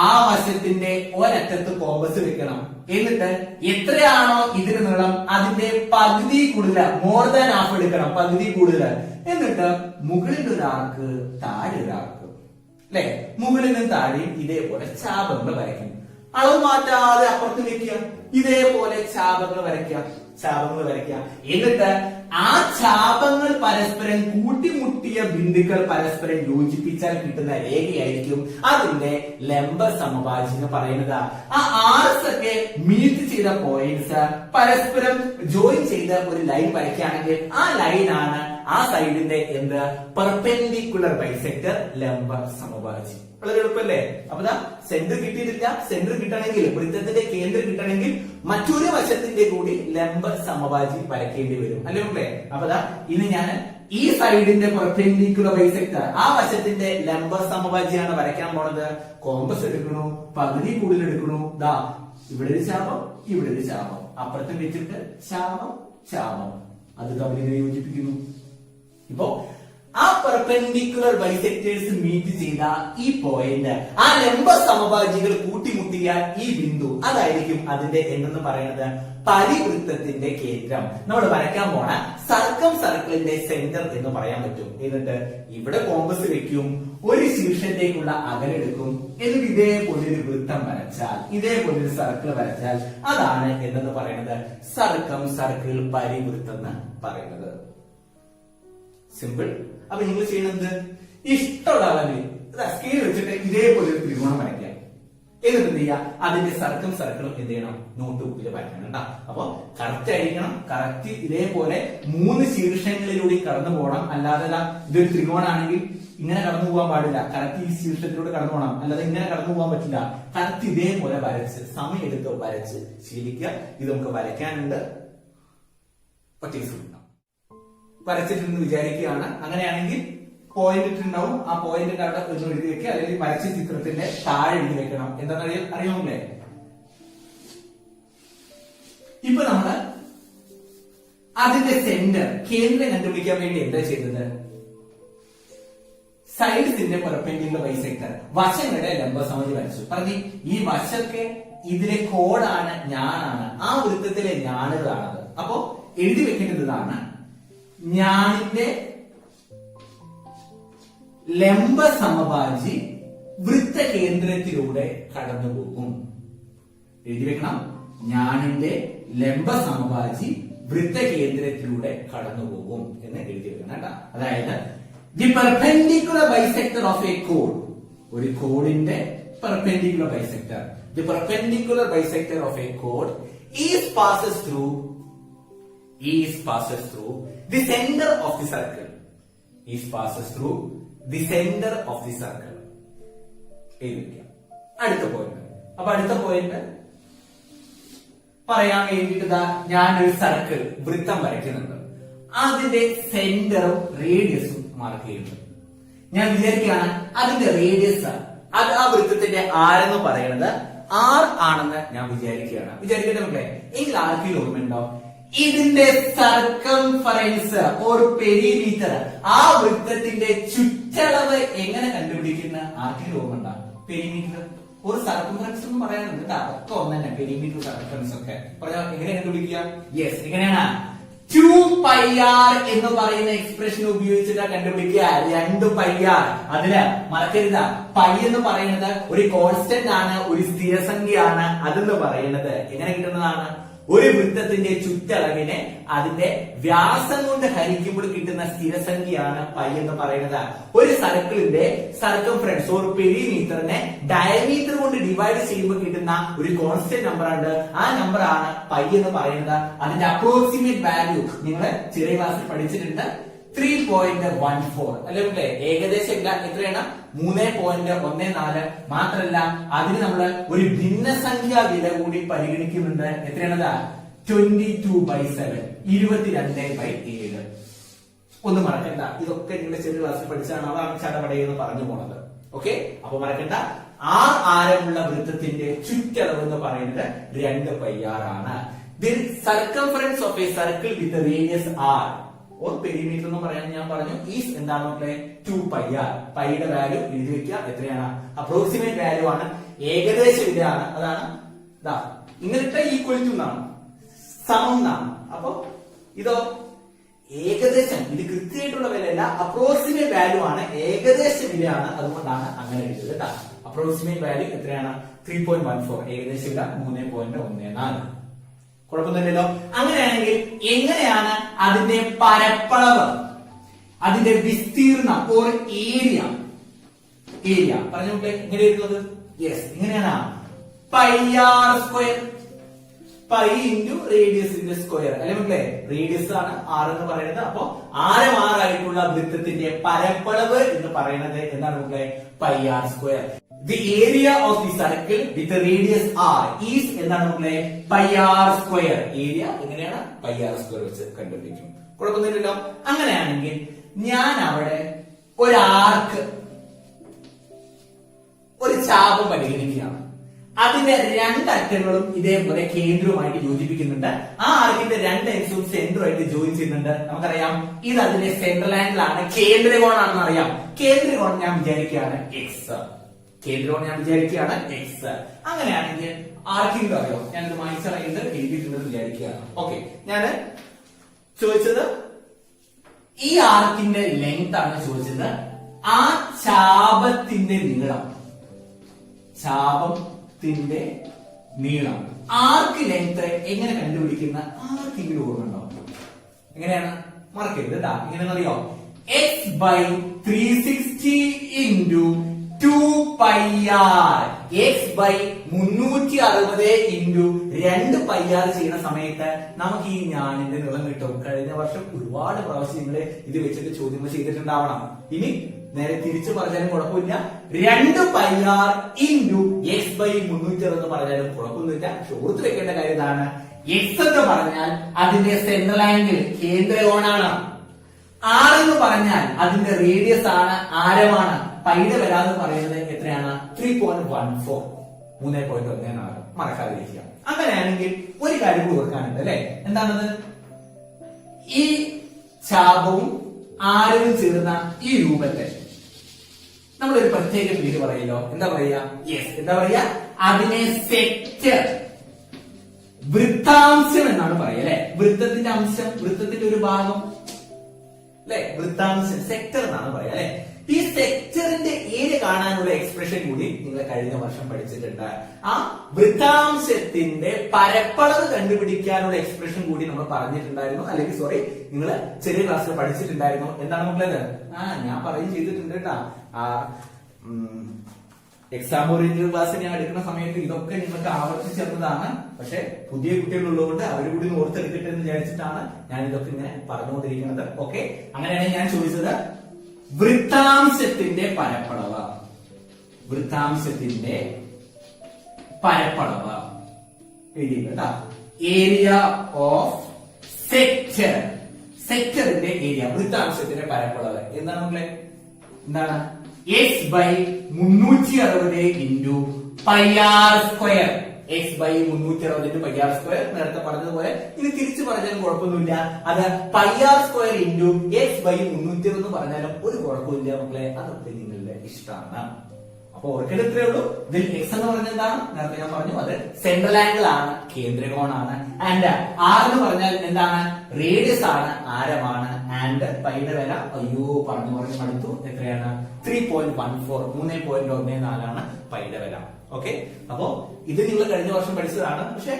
ആ വശത്തിന്റെ ഒരറ്റത്ത് കോമ്പസ് വെക്കണം, എന്നിട്ട് എത്രയാണോ ഇതിന് നീളം അതിന്റെ പകുതി കൂടുതൽ, മോർ ദാൻ ഹാഫ് എടുക്കണം, പകുതി കൂടുതൽ, എന്നിട്ട് മുകളിൽ ഒരു ആർക്ക്, താഴെ ഒരു ആർക്ക് അല്ലെ? മുകളിലും താഴെയും ഇതേപോലെ ചാപങ്ങൾ വരയ്ക്കും. അളവ് മാറ്റാതെ അപ്പുറത്ത് വെക്കുക, ഇതേപോലെ ചാപങ്ങൾ വരയ്ക്കുക. എന്നിട്ട് ആ ചാപങ്ങൾ പരസ്പരം കൂട്ടിമുട്ടിയ ബിന്ദുക്കൾ പരസ്പരം യോജിപ്പിച്ചാൽ കിട്ടുന്ന രേഖയായിരിക്കും അതിന്റെ ലംബ സമവാചി എന്ന് പറയുന്നത്. ആ ആർസ് ഒക്കെ മീറ്റ് ചെയ്ത പോയിന്റ്സ് പരസ്പരം ജോയിൻ ചെയ്ത ഒരു ലൈൻ വരയ്ക്കുകയാണെങ്കിൽ ആ ലൈനാണ് ആ സൈഡിന്റെ എന്ത്? പെർപെൻഡിക്കുലർ ബൈസെക്ടർ ലംബ സമവാചി. വളരെ എളുപ്പല്ലേ? അപ്പൊ സെന്റർ കിട്ടിയിട്ടില്ല, സെന്റർ കിട്ടണമെങ്കിൽ, വൃത്തത്തിന്റെ കേന്ദ്രം കിട്ടണമെങ്കിൽ മറ്റൊരു വശത്തിന്റെ കൂടി ലംബ സമവാചി വരയ്ക്കേണ്ടി വരും അല്ലേ മക്കളെ? അപ്പൊ ഇനി ഞാൻ ഈ സൈഡിന്റെ പെർപെൻഡിക്കുലർ ബൈസെക്ടർ, ആ വശത്തിന്റെ ലംബ സമവാചിയാണ് വരയ്ക്കാൻ പോണത്. കോമ്പസ് എടുക്കണു, പകുതി കൂടുതൽ എടുക്കണു, ഇവിടെ ഒരു ചാപം, ഇവിടെ ഒരു ചാപം, അപ്പുറത്തും വെച്ചിട്ട് ചാപം, അത് തമ്മിൽ യോജിപ്പിക്കുന്നു. ഇപ്പോ ആ പെർപെൻഡിക്കുലർ ബൈസെക്ടേഴ്സ് മീറ്റ് ചെയ്ത ഈ പോയിന്റ്, ആ ലംബ സമവാചികൾ കൂട്ടിമുട്ടിയ ഈ ബിന്ദു, അതായിരിക്കും അതിന്റെ എന്തെന്ന് പറയുന്നത്? പരിവൃത്തത്തിന്റെ കേന്ദ്രം. നമ്മൾ വരയ്ക്കാൻ പോണ സർക്കിളിന്റെ സെന്റർ എന്ന് പറയാൻ പറ്റും. എന്നിട്ട് ഇവിടെ കോമ്പസ് വെക്കും, ഒരു ശീർഷത്തേക്കുള്ള അകലെടുക്കും, എന്നിട്ട് ഇതേപോലെ ഒരു വൃത്തം വരച്ചാൽ, ഇതേപോലെ ഒരു സർക്കിൾ വരച്ചാൽ അതാണ് എന്തെന്ന് പറയുന്നത്? സർക്കിൾ പരിവൃത്തം എന്ന് പറയുന്നത്. സിമ്പിൾ. അപ്പൊ നിങ്ങൾ ചെയ്യുന്നത് ഇഷ്ടമുള്ള അളവിൽ സ്കെയിൽ വെച്ചിട്ട് ഇതേപോലെ ഒരു ത്രികോണം വരയ്ക്കുക. എന്നിട്ട് എന്ത് ചെയ്യുക? അതിന്റെ സർക്കിളും എന്ത് ചെയ്യണം? നോട്ട് ബുക്കിൽ വരയ്ക്കണം കേട്ടോ. അപ്പൊ കറക്റ്റ് ആയിരിക്കണം. കറക്റ്റ് ഇതേപോലെ 3 ശീർഷങ്ങളിലൂടെ കടന്നു പോകണം. അല്ലാതെ ഇതൊരു ത്രികോണാണെങ്കിൽ ഇങ്ങനെ കടന്നു പോകാൻ പാടില്ല. കറക്റ്റ് ഈ ശീർഷത്തിലൂടെ കടന്നു പോകണം, അല്ലാതെ ഇങ്ങനെ കടന്നു പോകാൻ പറ്റില്ല. കറക്റ്റ് ഇതേപോലെ വരച്ച്, സമയമെടുത്ത് വരച്ച് ശീലിക്കുക. ഇത് നമുക്ക് വരയ്ക്കാനുണ്ട്. വരച്ചിട്ടെന്ന് വിചാരിക്കുകയാണ്. അങ്ങനെയാണെങ്കിൽ പോയിന്റ് ഇട്ടുണ്ടാവും, ആ പോയിന്റിന്റെ അവിടെ ഒന്ന് എഴുതി വെക്കുക, അല്ലെങ്കിൽ വരച്ച ചിത്രത്തിന്റെ താഴെ എഴുതി വെക്കണം. എന്താണെന്ന് അറിയാമല്ലേ? ഇപ്പൊ നമ്മള് അതിന്റെ സെന്റർ കേന്ദ്രം കണ്ടുപിടിക്കാൻ വേണ്ടി എന്താ ചെയ്തത്? സൈഡ്സിന്റെ പെർപെൻഡിക്കുലർ ബൈസെക്ടർ വശങ്ങളുടെ ലംബസമചി വരച്ചു. പറഞ്ഞു ഈ വശക്കെ ഇതിലെ കോഡാണ് ഞാനാണ്, ആ വൃത്തത്തിലെ ഞാനുകളാണത്. അപ്പോ എഴുതി വെക്കേണ്ടത് ഇതാണ്, ഞാനിന്റെ ലംബ സമഭാജി വൃത്തകേന്ദ്രത്തിലൂടെ കടന്നുപോകും. എഴുതി വെക്കണം, ഞാനിന്റെ ലംബ സമഭാജി വൃത്തകേന്ദ്രത്തിലൂടെ കടന്നുപോകും എന്ന് എഴുതി വെക്കണം കേട്ടോ. അതായത് the perpendicular bisector of A code, ഒരു കോഡിന്റെ perpendicular bisector, the perpendicular bisector of A code is passes through the center of the circle, passes through the center of the circle. എഴുതിക്കാം. അടുത്ത പോയിന്റ്. അപ്പൊ അടുത്ത പോയിന്റ് പറയാൻ വേണ്ടിയിട്ട് ഞാനൊരു circle വൃത്തം വരയ്ക്കുന്നുണ്ട്. അതിന്റെ സെന്ററും റേഡിയസും മാർക്ക് ചെയ്യുന്നു. ഞാൻ വിചാരിക്കുകയാണ് അതിന്റെ റേഡിയസ്, അത് ആ വൃത്തത്തിന്റെ ആരെന്ന് പറയുന്നത് ആർ ആണെന്ന് ഞാൻ വിചാരിക്കുകയാണ്. വിചാരിക്കട്ടെ എങ്കിൽ ആർക്കും ഓർമ്മയുണ്ടോ ഇതിന്റെ സർക്കംഫറൻസ് ഒരു പെരിമീറ്റർ, ആ വൃത്തത്തിന്റെ ചുറ്റളവ് എങ്ങനെ കണ്ടുപിടിക്കുന്ന ആർക്കും ഓർമ്മയുണ്ടോ? പെരിമീറ്റർ ഒരു സർക്കംഫറൻസ് എന്ന് പറയാനുണ്ട് കേട്ടോ. ഒക്കെ ഒന്ന് തന്നെ പെരിമീറ്റർ സർക്കംഫറൻസ് ഒക്കെ പറഞ്ഞാൽ എങ്ങനെ കണ്ടുപിടിക്കുക? യെസ്, എങ്ങനെയാണ് 2πr എന്ന് പറയുന്ന എക്സ്പ്രഷൻ ഉപയോഗിച്ചിട്ട് കണ്ടുപിടിക്കുക. 2πr. അതില് മറക്കരുത്, പൈ എന്ന് പറയുന്നത് ഒരു കോൺസ്റ്റന്റ് ആണ്, ഒരു സ്ഥിരസംഖ്യയാണ്. അതെന്ന് പറയുന്നത് എങ്ങനെ കിട്ടുന്നതാണ്? ഒരു വൃത്തത്തിന്റെ ചുറ്റളവിനെ അതിന്റെ വ്യാസം കൊണ്ട് ഹരിക്കുമ്പോൾ കിട്ടുന്ന സ്ഥിരസംഖ്യയാണ് പൈ എന്ന് പറയുന്നത്. ഒരു സർക്കിളിന്റെ സർക്കംഫറൻസ് ഒരു പെരിമീറ്ററിനെ ഡയമീറ്റർ കൊണ്ട് ഡിവൈഡ് ചെയ്യുമ്പോൾ കിട്ടുന്ന ഒരു കോൺസ്റ്റന്റ് നമ്പർ ഉണ്ട്. ആ നമ്പർ ആണ് പൈ എന്ന് പറയുന്നത്. അതിന്റെ അപ്രോക്സിമേറ്റ് വാല്യൂ നിങ്ങൾ ചെറിയ ക്ലാസ്സിൽ പഠിച്ചിട്ടുണ്ട്, 3.14 അല്ലെ? ഏകദേശം എത്രയാണ്? 3.14. മാത്രല്ല അതിന് നമ്മൾ ഒരു ഭിന്നസംഖ്യാ വില കൂടി പരിഗണിക്കുന്നുണ്ട്. എത്രയാണത്? 22/7, 22/7. ഒന്നും മറക്കണ്ട, ഇതൊക്കെ നിങ്ങളുടെ ചെറിയ ക്ലാസ്സിൽ പഠിച്ചാണ്. അതാണ് ചടപടയെന്ന് പറഞ്ഞു പോണത്. ഓക്കെ, അപ്പൊ മറക്കണ്ട, ആരമുള്ള വൃത്തത്തിന്റെ ചുറ്റളവ് എന്ന് പറയുന്നത് 2πr ആണ്. The circumference of A circle with radius r or perimeter എന്ന് പറയാൻ ഞാൻ പറഞ്ഞു ഈസ് എന്താണ് മക്കളെ? 2πr. പൈയുടെ വാല്യൂ എഴുതി വെക്കുക. എത്രയാണ്? അപ്രോക്സിമേറ്റ് വാല്യൂ ആണ്, ഏകദേശ വിലയാണ്. അതാണ് ഇങ്ങനത്തെ ഈക്വൽ ടു എന്നാണ്, സമം എന്നാണ്. അപ്പൊ ഇതോ ഏകദേശം, ഇത് കൃത്യമായിട്ടുള്ള വിലയല്ല, അപ്രോക്സിമേറ്റ് വാല്യൂ ആണ്, ഏകദേശ വിലയാണ്. അതുകൊണ്ടാണ് അങ്ങനെ എഴുതിയത് കേട്ടോ. അപ്രോക്സിമേറ്റ് വാല്യൂ എത്രയാണ്? 3.14. ഏകദേശ വില 3.14. കുഴപ്പമൊന്നുമില്ലല്ലോ. അങ്ങനെയാണെങ്കിൽ എങ്ങനെയാണ് അതിന്റെ പരപ്പളവ്, അതിന്റെ വിസ്തീർണം ഓർ ഏരിയ പറഞ്ഞു എങ്ങനെ എഴുതുന്നത്? യെസ്, ഇങ്ങനെയാണ് πr², പൈ ഇൻറ്റു റേഡിയസിന്റെ സ്ക്വയർ അല്ലെ മക്കളെ? റേഡിയസ് ആണ് r എന്ന് പറയുന്നത്. അപ്പൊ ആരം ആയിട്ടുള്ള വൃത്തത്തിന്റെ പരപ്പളവ് എന്ന് പറയുന്നത് എന്താണ് മക്കളെ? πr². The area of the circle with the radius r is എന്താണ് മക്കളെ? πr². ഏരിയ എങ്ങനെയാണ്? πr² വെച്ച് കണ്ടുപിടിക്കും. കുഴപ്പമൊന്നുമില്ലല്ലോ. അങ്ങനെയാണെങ്കിൽ ഞാൻ അവിടെ ഒരു ആർക്ക്, ഒരു ചാപം പരിഗണിക്കുകയാണ്. അതിന്റെ രണ്ടറ്റങ്ങളും ഇതേപോലെ കേന്ദ്രവുമായിട്ട് യോജിപ്പിക്കുന്നുണ്ട്. ആ ആർക്കിന്റെ രണ്ട് എൻസും സെന്ററുമായിട്ട് ജോയിൻ ചെയ്യുന്നുണ്ട്. നമുക്കറിയാം ഇത് അതിന്റെ സെൻട്രൽ ആംഗിൾ ആണ്, കേന്ദ്രകോണാണെന്ന് അറിയാം. കേന്ദ്രകോണം ഞാൻ വിചാരിക്കുകയാണ് എക്സ്. അങ്ങനെയാണെങ്കിൽ ആർക്കിന്റെ അറിയോ? ഞാനിത് മായ്ച്ചറിയുന്നത് എഴുതിയിട്ടുണ്ടെന്ന് വിചാരിക്കുകയാണ്. ഓക്കെ, ഞാൻ ചോദിച്ചത് ഈ ആർക്കിന്റെ ലെങ്ത് ആണ് ചോദിച്ചത്. ആ ചാപത്തിന്റെ നീളം ആർക്ക് ലെങ്ത് എങ്ങനെ കണ്ടുപിടിക്കുന്ന ആർക്കെങ്കിലും ഓർമ്മയുണ്ടോ? എങ്ങനെയാണ്? മറക്കരുത് കേട്ടാ. എങ്ങനെയാണെന്നറിയോ? x/360 into 2πr. x/360 into 2πr ചെയ്യുന്ന സമയത്ത് നമുക്ക് ഈ ഞാനിന്റെ നീളം കിട്ടും. കഴിഞ്ഞ വർഷം ഒരുപാട് പ്രാവശ്യം നിങ്ങള് ഇത് വെച്ചിട്ട് ചോദ്യങ്ങൾ ചെയ്തിട്ടുണ്ടാവണം. ഇനി നേരെ തിരിച്ചു പറഞ്ഞാലും കുഴപ്പമില്ല. 2πr into x/360 എന്ന് പറഞ്ഞാലും കുഴപ്പമൊന്നുമില്ല. ഓർത്ത് വെക്കേണ്ട കാര്യം ഇതാണ്, x എന്ന് പറഞ്ഞാൽ അതിന്റെ സെൻട്രൽ ആംഗിൾ കേന്ദ്രകോണാണ്. r എന്ന് പറഞ്ഞാൽ അതിന്റെ റേഡിയസ് ആണ്, ആരമാണ്. പൈയുടെ വില എന്ന് പറയുന്നത് എത്രയാണ്? 3.14, 3.14. മറക്കാതിരിക്കുക. അങ്ങനെയാണെങ്കിൽ ഒരു കാര്യം കൂടി ഓർക്കാനുണ്ട് അല്ലെ, എന്താണത്? ഈ ചാപവും ആരവും ചേർന്ന ഈ രൂപത്തെ നമ്മളൊരു പ്രത്യേക പേര് പറയല്ലോ. എന്താ പറയാ? യെസ്, എന്താ പറയാ? അതിനെ സെക്ടർ, വൃത്താംശം എന്നാണ് പറയുക അല്ലെ. വൃത്തത്തിന്റെ അംശം, വൃത്തത്തിന്റെ ഒരു ഭാഗം അല്ലെ, വൃത്താംശം, സെക്ടർ എന്നാണ് പറയുക അല്ലെ. ഈ സെക്ടറിന്റെ ഏരിയ കാണാനുള്ള എക്സ്പ്രഷൻ കൂടി നിങ്ങൾ കഴിഞ്ഞ വർഷം പഠിച്ചിട്ടുണ്ട്. ആ വൃത്താംശത്തിന്റെ പരപ്പളവ് കണ്ടുപിടിക്കാനുള്ള എക്സ്പ്രഷൻ കൂടി നമ്മൾ പറഞ്ഞിട്ടുണ്ടായിരുന്നു, അല്ലെങ്കിൽ സോറി നിങ്ങൾ ചെറിയ ക്ലാസ്സിൽ പഠിച്ചിട്ടുണ്ടായിരുന്നു. എന്താണ് മക്കളത്? ഞാൻ പറയും ചെയ്തിട്ടുണ്ട് കേട്ടാ. എക്സാം ഓറിയന്റഡ് ക്ലാസ് ഞാൻ എടുക്കുന്ന സമയത്ത് ഇതൊക്കെ നിങ്ങൾക്ക് ആവർത്തിച്ചിരുന്നതാണ്. പക്ഷെ പുതിയ കുട്ടികളുള്ളതുകൊണ്ട് അവർ കൂടി ഓർത്തെടുക്കട്ടെ എന്ന് വിചാരിച്ചിട്ടാണ് ഞാൻ ഇതൊക്കെ ഇങ്ങനെ പറഞ്ഞുകൊണ്ടിരിക്കുന്നത്. ഓക്കെ, അങ്ങനെയാണ് ഞാൻ ചോദിച്ചത് വൃത്താംശത്തിന്റെ പരപ്പളവ്. വൃത്താംശത്തിന്റെ പരപ്പളവ് എഴുതിയിട്ടാ. ഏരിയ ഓഫ് സെക്ടർ, സെക്ടറിന്റെ ഏരിയ, വൃത്താംശത്തിന്റെ പരപ്പളവ് എന്താണ് മക്കളെ? എന്താണ്? x/360 into πr square. x/360 into πr square. നേരത്തെ പറഞ്ഞതുപോലെ ഇത് തിരിച്ചു പറഞ്ഞാലും കുഴപ്പമൊന്നുമില്ല. അത് πr സ്ക്വയർ ഇൻറ്റു x/360 എന്ന് പറഞ്ഞാലും ഒരു കുഴപ്പമില്ല മക്കളെ, അതൊക്കെ നിങ്ങളുടെ ഇഷ്ടമാണ്. അപ്പൊ ഓർക്കേണ്ടത്രേ ഉള്ളൂ. ഇതിൽ എക്സ് എന്ന് പറഞ്ഞാൽ എന്താണ്? നേരത്തെ ഞാൻ പറഞ്ഞു, അത് സെൻട്രൽ ആംഗിൾ ആണ്, കേന്ദ്രകോണാണ്. ആൻഡ് ആർ എന്ന് പറഞ്ഞാൽ എന്താണ്? റേഡിയസ് ആണ്, ആരമാണ്. ആൻഡ് പൈയുടെ വില അയ്യോ പറഞ്ഞു മടുത്തു. എത്രയാണ്? 3.14, 3.14 പൈയുടെ വില. ഓക്കെ, അപ്പോ ഇത് നിങ്ങൾ കഴിഞ്ഞ വർഷം പഠിച്ചതാണ്. പക്ഷെ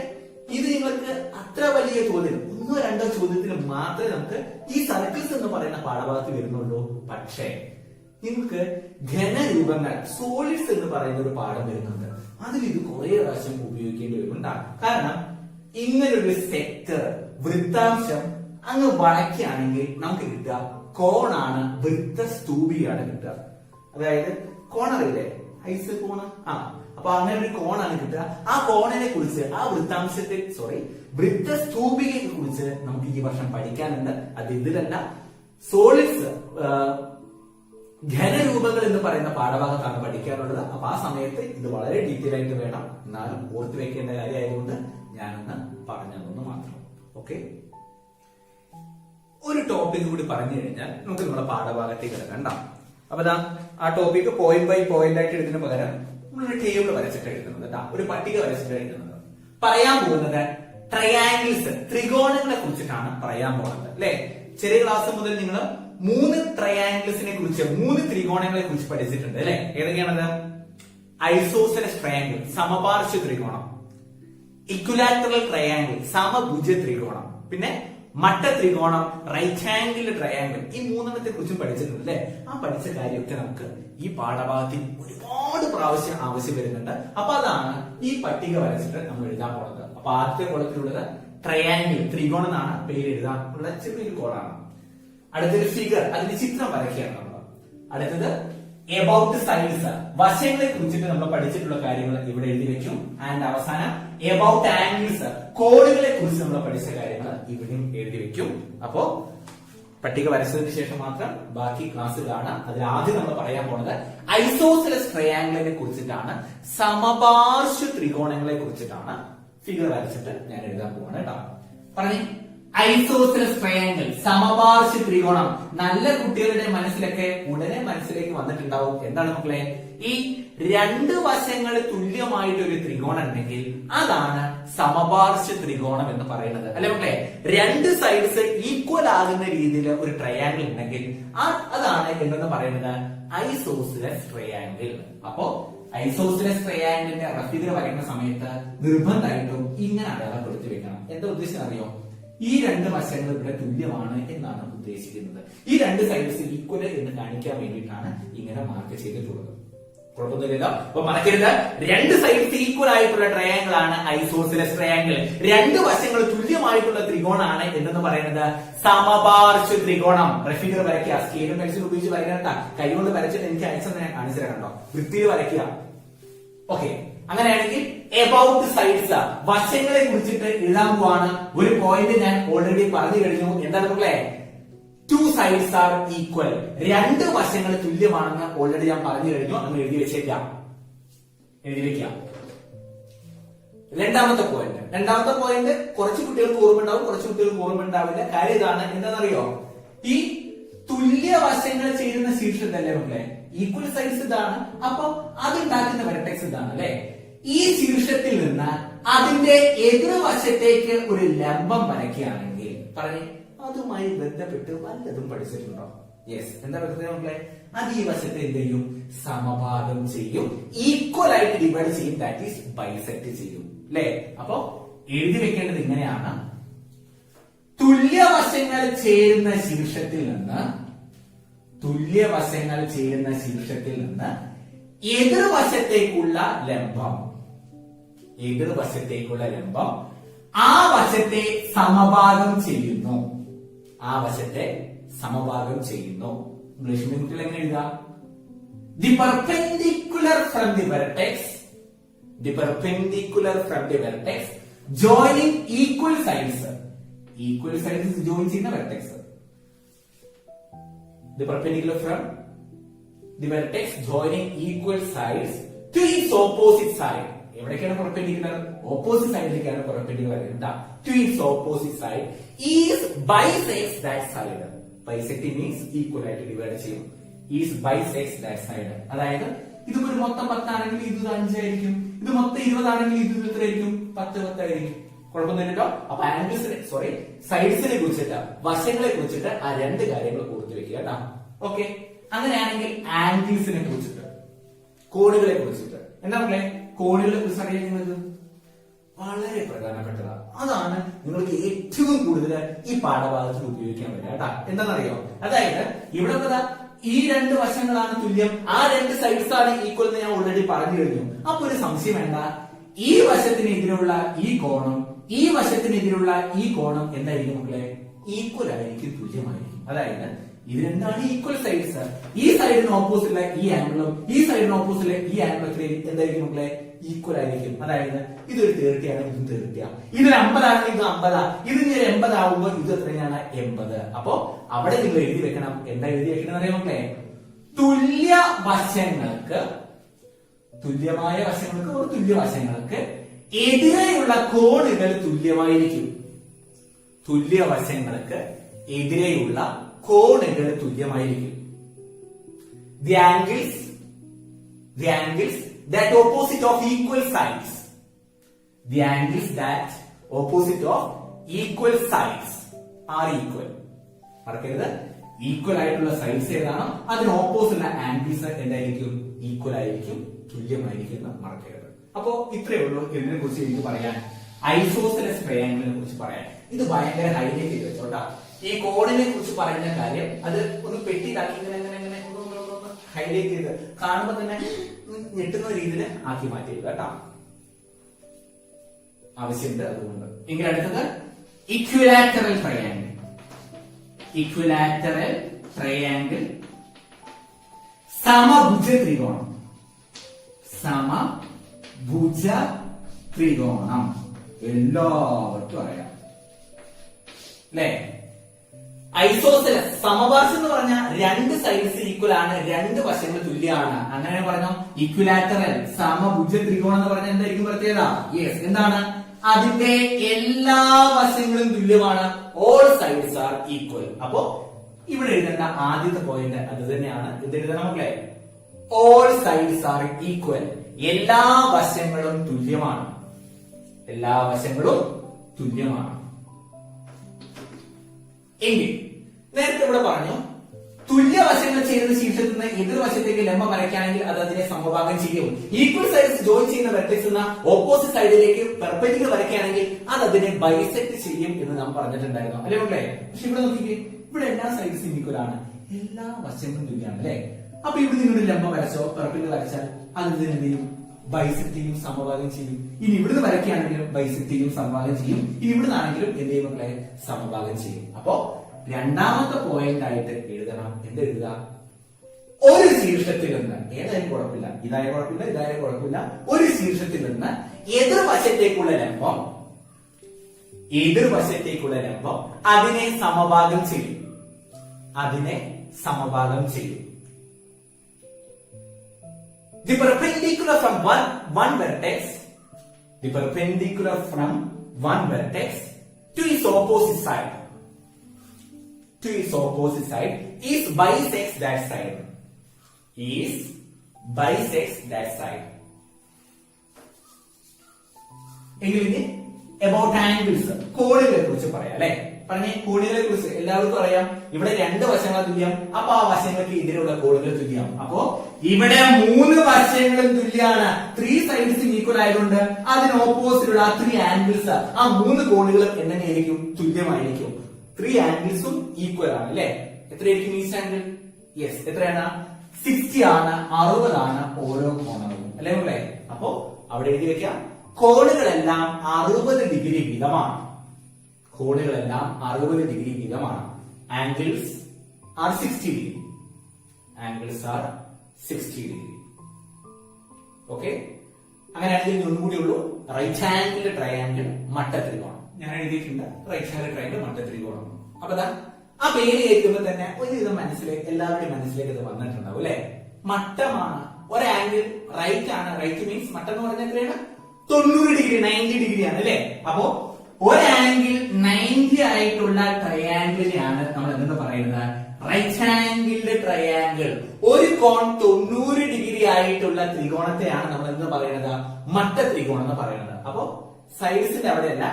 ഇത് നിങ്ങൾക്ക് അത്ര വലിയ ചോദ്യം, ഒന്നോ രണ്ടോ ചോദ്യത്തിൽ മാത്രമേ നമുക്ക് ഈ സർക്കിൾസ് എന്ന് പറയുന്ന പാഠഭാഗത്ത് വരുന്നുള്ളൂ. പക്ഷേ നിങ്ങൾക്ക് ഘനരൂപങ്ങൾ, സോളിഡ്സ് എന്ന് പറയുന്ന ഒരു പാഠം വരുന്നുണ്ട്. അതിൽ ഇത് കുറെ പ്രാവശ്യം ഉപയോഗിക്കേണ്ടി വരുന്നുണ്ടാകും. കാരണം ഇങ്ങനൊരു സെക്ടർ, വൃത്താംശം അങ്ങ് വളയ്ക്കുകയാണെങ്കിൽ നമുക്ക് കിട്ടുക കോണാണ്, വൃത്തസ്തൂപിയാണ് കിട്ടുക. അതായത് കോണറില്ലേ, ഐസ് കോണ്. അപ്പൊ അങ്ങനെ ഒരു കോണാണ് കിട്ടുക. ആ കോണിനെ കുറിച്ച്, ആ വൃത്താംശത്തെ വൃത്തസ്തൂപികയെ കുറിച്ച് നമുക്ക് ഈ വർഷം പഠിക്കാനുണ്ട്. അത് ഇതിലല്ല, സോളിഡ്സ്, ഘനരൂപങ്ങൾ എന്ന് പറയുന്ന പാഠഭാഗത്താണ് പഠിക്കാനുള്ളത്. അപ്പൊ ആ സമയത്ത് ഇത് വളരെ ഡീറ്റെയിൽ ആയിട്ട് വേണം. എന്നാലും ഓർത്തു വെക്കേണ്ട കാര്യമായതുകൊണ്ട് ഞാനൊന്ന് പറഞ്ഞതെന്ന് മാത്രം. ഓക്കെ, ഒരു ടോപ്പിക് കൂടി പറഞ്ഞു കഴിഞ്ഞാൽ നമുക്ക് നമ്മുടെ പാഠഭാഗത്തേക്ക് കിടക്കണ്ട. അപ്പൊ ആ ടോപ്പിക് പോയിന്റ് ബൈ പോയിന്റ് ആയിട്ട് എഴുതുന്നതിന് പകരം നമ്മളൊരു ടേബിൾ വരച്ചിട്ട് എഴുതുന്നത് കേട്ടോ, ഒരു പട്ടിക വരച്ചിട്ട് എഴുതുന്നത്. പറയാൻ പോകുന്നത് ട്രയാങ്കിൾസ്, ത്രികോണങ്ങളെ കുറിച്ചിട്ടാണ് പറയാൻ പോകുന്നത് അല്ലെ. ചെറിയ ക്ലാസ് മുതൽ നിങ്ങൾ 3 ട്രയാങ്കിൾസിനെ കുറിച്ച്, 3 ത്രികോണങ്ങളെ കുറിച്ച് പഠിച്ചിട്ടുണ്ട് അല്ലെ. ഏതൊക്കെയാണത്? ഐസോസെലസ് ട്രയാങ്കിൾ, സമപാർശ്വ ത്രികോണം. ഇക്വിലാറ്ററൽ ട്രയാങ്കിൾ, സമഭുജ ത്രികോണം. പിന്നെ മട്ട ത്രികോണം, റൈറ്റ് ആംഗിൾ ട്രയാങ്കിൾ. ഈ 3 കുറിച്ചും പഠിച്ചിട്ടുണ്ട് അല്ലെ. ആ പഠിച്ച കാര്യമൊക്കെ നമുക്ക് ഈ പാഠഭാഗത്തിൽ ഒരുപാട് പ്രാവശ്യം ആവശ്യം വരുന്നുണ്ട്. അപ്പൊ അതാണ് ഈ പട്ടിക വരച്ചിട്ട് നമ്മൾ എഴുതാൻ പോകുന്നത്. അപ്പൊ ആദ്യത്തെ കോളത്തിലുള്ളത് ട്രയാങ്കിൾ, ത്രികോണം എന്നാണ് പേര് എഴുതാനുള്ള ചെറിയൊരു കോളാണ്. അടുത്തൊരു ഫിഗർ, അതിന്റെ ചിത്രം വരയ്ക്കുകയാണ് നമ്മൾ. അടുത്തത് എബൌട്ട് സൈഡ്സ്, വശങ്ങളെ കുറിച്ചിട്ട് നമ്മൾ പഠിച്ചിട്ടുള്ള കാര്യങ്ങൾ ഇവിടെ എഴുതി വെക്കും. ആൻഡ് അവസാനം എബൌട്ട് ആംഗിൾസ്, കോണുകളെ കുറിച്ച് നമ്മൾ പഠിച്ച കാര്യങ്ങൾ ഇവിടെയും എഴുതി വെക്കും. അപ്പോ പട്ടിക വരച്ചതിന് ശേഷം മാത്രം ബാക്കി ക്ലാസ് കാണാം. അതിൽ ആദ്യം നമ്മൾ പറയാൻ പോകുന്നത് ഐസോസെലസ് ട്രയാങ്കിളിനെ കുറിച്ചിട്ടാണ്, സമപാർശ്വ ത്രികോണങ്ങളെ കുറിച്ചിട്ടാണ്. ഫിഗർ വരച്ചിട്ട് ഞാൻ എഴുതാൻ പോവാണ് കേട്ടോ. പറഞ്ഞേ, ഐസോസെലസ് ട്രയാങ്കിൾ, സമപാർശ്വ ത്രികോണം. നല്ല കുട്ടികളുടെ മനസ്സിലൊക്കെ ഉടനെ മനസ്സിലേക്ക് വന്നിട്ടുണ്ടാവും. എന്താണ് മക്കളെ? ഈ 2 വശങ്ങൾ തുല്യമായിട്ട് ഒരു ത്രികോണം ഉണ്ടെങ്കിൽ അതാണ് സമപാർശ്വ ത്രികോണം എന്ന് പറയുന്നത് അല്ലെ മക്കളെ. 2 സൈഡ്സ് ഈക്വൽ ആകുന്ന രീതിയിൽ ഒരു ട്രയാങ്കിൾ ഉണ്ടെങ്കിൽ അതാണ് എന്തെന്ന് പറയുന്നത് ഐസോസെലസ് ട്രയാങ്കിൾ. അപ്പോ ഐസോസെലസ് ട്രയാങ്കിളിന്റെ റഫ് ഫിഗർ വരയ്ക്കുന്ന സമയത്ത് നിർബന്ധമായിട്ടും ഇങ്ങനെ അടയാളപ്പെടുത്തി വെക്കണം. എന്താ ഉദ്ദേശം അറിയോ? ഈ 2 വശങ്ങൾ ഇവിടെ തുല്യമാണ് എന്നാണ് ഉദ്ദേശിക്കുന്നത്. ഈ 2 സൈഡ്സ് ഈക്വൽ എന്ന് കാണിക്കാൻ വേണ്ടിയിട്ടാണ് ഇങ്ങനെ മാർക്ക് ചെയ്തിട്ടുള്ളത്. കുഴപ്പമൊന്നുമില്ലല്ലോ. അപ്പൊ മറക്കരുത്, 2 സൈഡ്സ് ഈക്വൽ ആയിട്ടുള്ള ട്രയാങ്കിൾ ആണ് ഐസോസെലസ് ട്രയാങ്കിൾ. 2 വശങ്ങൾ തുല്യമായിട്ടുള്ള ത്രികോണാണ് എന്തെന്ന് പറയുന്നത് സമപാർശ്വ ത്രികോണം. റഫ് ഫിഗർ വരയ്ക്കുക, സ്കെയിലും പെൻസിലും ഉപയോഗിച്ച് വരയ്ക്കണ്ട, കൈകൊണ്ട് വരച്ചിട്ട് എനിക്ക് അയച്ചെന്ന് ഞാൻ കാണിച്ചു തരാം കേട്ടോ. വൃത്തിയിൽ വരയ്ക്കുക. ഓക്കെ, അങ്ങനെയാണെങ്കിൽ എബൌട്ട് സൈഡ്സ്, വശങ്ങളെ കുറിച്ചിട്ട് എഴുതാൻ പോവാണ്. ഒരു പോയിന്റ് ഞാൻ ഓൾറെഡി പറഞ്ഞു കഴിഞ്ഞു. എന്താണ് മക്കളെ? 2 sides are equal. 2 വശങ്ങൾ തുല്യമാണെന്ന് ഓൾറെഡി ഞാൻ പറഞ്ഞു കഴിഞ്ഞു. നമ്മൾ എഴുതി വെച്ചേക്കാം, എഴുതി വെക്കാം. രണ്ടാമത്തെ പോയിന്റ് കുറച്ച് കുട്ടികൾക്ക് ഓർമ്മ ഉണ്ടാവും, കുറച്ച് കുട്ടികൾക്ക് ഓർമ്മ ഉണ്ടാവില്ല. കാര്യം ഇതാണ്, എന്താണെന്നറിയോ? ഈ തുല്യ വശങ്ങൾ ചേരുന്ന ശീർഷത്തല്ലേ മക്കളെ? ഈക്വൽ സൈസ് ഇതാണ്. അപ്പൊ അതുണ്ടാക്കുന്ന വെർട്ടെക്സ് ഇതാണ് അല്ലെ? ഈ ശീർഷത്തിൽ നിന്ന് അതിന്റെ എതിർവശത്തേക്ക് ഒരു ലംബം വരയ്ക്കുകയാണെങ്കിൽ പറഞ്ഞേ, അതുമായി ബന്ധപ്പെട്ട് വല്ലതും പഠിച്ചിട്ടുണ്ടോ? യെസ്. എന്താ പറയുന്നത് മക്കളെ? അത് ഈ വശത്തെ എന്ത് ചെയ്യും? സമഭാഗം ചെയ്യും, ഈക്വൽ ആയിട്ട് ഡിവൈഡ് ചെയ്യും, ദാറ്റ് ഈസ് ബൈസെക്ട് ചെയ്യും അല്ലെ? അപ്പൊ എഴുതി വെക്കേണ്ടത് ഇങ്ങനെയാണ്: തുല്യവശങ്ങൾ ചേരുന്ന ശീർഷത്തിൽ നിന്ന് എതിർവശത്തേക്കുള്ള ലംബം ആ വശത്തെ സമഭാഗം ചെയ്യുന്നു. ഇംഗ്ലീഷ് മീഡിയത്തിൽ എങ്ങനെ എഴുതാം? The perpendicular from the vertex joining equal sides join ചെയ്യുന്ന vertex. The perpendicular from the vertex joining equal sides to its opposite side. എവിടേക്കാണ് പെർപെൻഡിക്കുലർ? ഓപ്പോസിറ്റ് സൈഡിലേക്കാണ് പെർപെൻഡിക്കുലർ. എന്താ? To its opposite side is bisects that side. Bisect means equal ആയിട്ട് divide ചെയ്യും. Is bisects that side. അതായത് ഇതിപ്പോ ഒരു മൊത്തം 10 ആണെങ്കിൽ ഇത് 5 ആയിരിക്കും, ഇത് മൊത്തം 20 ആണെങ്കിൽ ഇത് എത്രയായിരിക്കും? 10 ആയിരിക്കും. കുഴപ്പമൊന്നുമില്ലല്ലോ. അപ്പൊ സൈഡ്സിനെ കുറിച്ചിട്ട്, വശങ്ങളെ കുറിച്ചിട്ട് ആ രണ്ട് കാര്യങ്ങൾ ഓർത്ത് വെക്കുക കേട്ടോ. ഓക്കെ. അങ്ങനെയാണെങ്കിൽ ആംഗിൾസിനെ കുറിച്ചിട്ട്, കോണുകളെ കുറിച്ചിട്ട് എന്താ മക്കളെ? കോണുകളെ കുറിച്ച് അറിയുന്നത് വളരെ പ്രധാനപ്പെട്ടതാണ്. അതാണ് നിങ്ങൾക്ക് ഏറ്റവും കൂടുതൽ ഈ പാഠഭാഗത്തിൽ ഉപയോഗിക്കാൻ പറ്റുക കേട്ടാ. എന്താണെന്നറിയോ? അതായത് ഇവിടെ ഈ രണ്ട് വശങ്ങളാണ് തുല്യം, ആ രണ്ട് സൈഡ്സ് ആണ് ഈക്വൽ എന്ന് ഞാൻ ഓൾറെഡി പറഞ്ഞു കഴിഞ്ഞു. അപ്പൊ ഒരു സംശയം വേണ്ട, ഈ വശത്തിനെതിരുള്ള ഈ കോണും ഈ വശത്തിനെതിരുള്ള ഈ കോണും എന്തായിരിക്കും മക്കളെ? ഈക്വൽ ആയിരിക്കും, തുല്യമായിരിക്കും. അതായത് ഇത് രണ്ടാണ് ഈക്വൽ സൈഡ്സ്. ഈ സൈഡിന് ഓപ്പോസിറ്റുള്ള ഈ ആംഗിളും ഈ സൈഡിന് ഓപ്പോസിറ്റുള്ള ഈ ആംഗിളും എന്തായിരിക്കും മക്കളെ? ഈക്വൽ ആയിരിക്കും. അതായത് ഇതൊരു 30 ആണ്, ഇതും 30. ഇതിന് 50 ആണെങ്കിൽ ഇത് 50, ഇതിന് 80 ആവുമ്പോൾ ഇത് എത്രയാണ്? 80. അപ്പോ അവിടെ നിങ്ങൾ എഴുതി വെക്കണം. എന്താ എഴുതി വെക്കണം അറിയാം മക്കളെ? തുല്യമായ വശങ്ങൾക്ക് എതിരെയുള്ള കോണുകൾ തുല്യമായിരിക്കും. തുല്യവശങ്ങൾക്ക് എതിരെയുള്ള കോണുകൾ തുല്യമായിരിക്കും. The angles that opposite of equal sides. The angles that opposite of equal sides are equal. മറക്കരുത്, ഈക്വൽ ആയിട്ടുള്ള സൈഡ്സ് ഏതാണോ അതിന് ഓപ്പോസിറ്റ് ആംഗിൾസ് എന്തായിരിക്കും? ഈക്വൽ ആയിരിക്കും, തുല്യമായിരിക്കും എന്ന് മറക്കരുത്. അപ്പോ ഇത്രയേ ഉള്ളൂ ഇതിനെ കുറിച്ച് എനിക്ക് പറയാൻ. ഐസോസെലസ് ട്രയാങ്കിളിനെ കുറിച്ച് പറയാൻ ഇത് ഭയങ്കര ഹൈലൈറ്റ് ചെയ്ത് വെച്ചോട്ടാ. ഈ കോണിനെ കുറിച്ച് പറയുന്ന കാര്യം അത് ഒന്ന് പെട്ടിയിലാക്കി ഇങ്ങനെ ഹൈലൈറ്റ് ചെയ്ത് കാണുമ്പോൾ തന്നെ ഞെട്ടുന്ന രീതിയിൽ ആക്കി മാറ്റിയത് കേട്ടോ. ആവശ്യമുണ്ട് അതുകൊണ്ട്. എങ്കിൽ അടുത്തത് ഇക്വിലാറ്ററൽ ട്രയാങ്കിൾ. സമഭുജ ത്രികോണം എല്ലാവർക്കും അറിയാം അല്ലേ? ഐസോസെലസ് സമപാർശ്വം എന്ന് പറഞ്ഞാൽ രണ്ട് സൈഡ്സ് ഈക്വൽ ആണ്, രണ്ട് വശങ്ങൾ തുല്യമാണ്. അങ്ങനെ പറഞ്ഞോ. ഇക്വിലാറ്ററൽ സമഭുജ ത്രികോണം എന്ന് പറഞ്ഞാൽ എന്തായിരിക്കും പ്രത്യേകത? യെസ്, എന്താണ്? അതിന്റെ എല്ലാ വശങ്ങളും തുല്യമാണ്. All sides are equal. അപ്പോ ഇവിടെ എഴുതേണ്ട ആദ്യത്തെ പോയിന്റ് അത് തന്നെയാണ്. ഇത് എഴുതണം മക്കളെ. All sides are equal. എല്ലാ വശങ്ങളും തുല്യമാണ്. എങ്കിൽ നേരത്തെ ഇവിടെ പറഞ്ഞു തുല്യവശങ്ങൾ ചേരുന്ന ശീർഷത്തിൽ നിന്ന് എതിർവശത്തേക്ക് ലംബം വരയ്ക്കുകയാണെങ്കിൽ അത് അതിനെ സമഭാഗം ചെയ്യും. ഈക്വൽ സൈഡ്സ് ജോയിൻ ചെയ്യുന്ന വെർട്ടെക്സ് എന്ന ഓപ്പോസിറ്റ് സൈഡിലേക്ക് പെർപെൻഡിക്കുലർ വരയ്ക്കുകയാണെങ്കിൽ അത് അതിനെ ബൈസെക്ട് ചെയ്യും എന്ന് നാം പറഞ്ഞിട്ടുണ്ടായിരുന്നു അല്ലേ മക്കളെ? പക്ഷെ ഇവിടെ നോക്കിക്കേ, ഇവിടെ എല്ലാ സൈഡ്സും ഈക്വൽ ആണ്, എല്ലാ വശങ്ങളും തുല്യമാണ് അല്ലെ? അപ്പൊ ഇവിടെ നിങ്ങളുടെ ലംബം വരച്ചോ പെർപെൻഡിക്കുലർ വരച്ചാൽ അത് എന്ത് ചെയ്യും? ബൈസെക്ട് ചെയ്യും, സമഭാഗം ചെയ്യും. ഇനി ഇവിടുന്ന് വരയ്ക്കുകയാണെങ്കിലും ബൈസെക്ട് ചെയ്യും, സമഭാഗം ചെയ്യും. ഇനി ഇവിടുന്ന് ആണെങ്കിലും എന്ത് ചെയ്യും മക്കളെ? സമഭാഗം ചെയ്യും. അപ്പോ രണ്ടാമത്തെ പോയിന്റ് ആയിട്ട് എഴുതണം. എന്ത് എഴുതുക? ഒരു ശീർഷത്തിൽ നിന്ന്, ഏതായാലും കുഴപ്പമില്ല, ഇതായാലും കുഴപ്പമില്ല, ഒരു ശീർഷത്തിൽ നിന്ന് എതിർവശത്തേക്കുള്ള ലംബം അതിനെ സമഭാഗം ചെയ്യും. The perpendicular from one vertex the perpendicular from one vertex to its opposite side is bisects that side. എങ്കിൽ ഇനി about angles, കോണുകളെ കുറിച്ച് പറയാം അല്ലെ. പറഞ്ഞേ, കോണുകളെ കുറിച്ച് എല്ലാവർക്കും അറിയാം. ഇവിടെ രണ്ട് വശങ്ങൾ തുല്യം, അപ്പൊ ആ വശങ്ങൾക്ക് ഇതിലുള്ള കോണുകൾ തുല്യം. അപ്പോ ഇവിടെ 3 വശങ്ങളും തുല്യാണ്. 3 സൈഡ്സ് ഈക്വൽ ആയതുകൊണ്ട് അതിന് ഓപ്പോസിറ്റ് ഉള്ള 3 ആംഗിൾസ്, ആ 3 കോണുകളും എങ്ങനെയായിരിക്കും? തുല്യമായിരിക്കും. 3 ആംഗിൾസും ഈക്വൽ ആണ് അല്ലെ. എത്രയായിരിക്കും ഈസ്റ്റ് ആംഗിൾ? യെസ്, എത്രയാണ്? 60 ആണ്, 60 ആണ് ഓരോ കോണുകളും അല്ലെ മക്കളെ. അപ്പോ അവിടെ എഴുതി വെക്കാം, കോണുകളെല്ലാം 60 ഡിഗ്രി വീതമാണ്. Angles are 60 degree. ഓക്കെ, അങ്ങനെയാണെങ്കിൽ ഒന്നുകൂടി ഉള്ളൂ, റൈറ്റ് ആംഗിൾ ട്രയാംഗിൾ മട്ടത്രികോണം. ഞാൻ എഴുതിയിട്ടുണ്ട് റൈറ്റ് ആംഗിൾ ട്രയാംഗിൾ മട്ടത്രികോണം. അപ്പൊ ആ പേര് കേൾക്കുമ്പോൾ തന്നെ ഒരുവിധം എല്ലാവരുടെയും മനസ്സിലേക്ക് ഇത് വന്നിട്ടുണ്ടാവും അല്ലെ. മട്ടമാണ്, ഒരു ആംഗിൾ റൈറ്റ് ആണ്. റൈറ്റ് മീൻസ് മട്ടം എന്ന് പറഞ്ഞാൽ എത്രയാണ്? 90 ഡിഗ്രി, 90 ഡിഗ്രി ആണ് അല്ലെ. അപ്പോ ഒരു ആംഗിൾ 90 ആയിട്ടുള്ള ട്രയാംഗിളിനെയാണ് നമ്മൾ എന്തെന്ന് പറയുന്നത്? Right angled triangle. ഒരു കോൺ 90 ഡിഗ്രി ആയിട്ടുള്ള ത്രികോണത്തെയാണ് നമ്മൾ എന്ന് പറയുന്നത്? മട്ട ത്രികോണം എന്ന് പറയുന്നത്. അപ്പോ സൈഡ്സിന്റെ അവിടെയല്ല,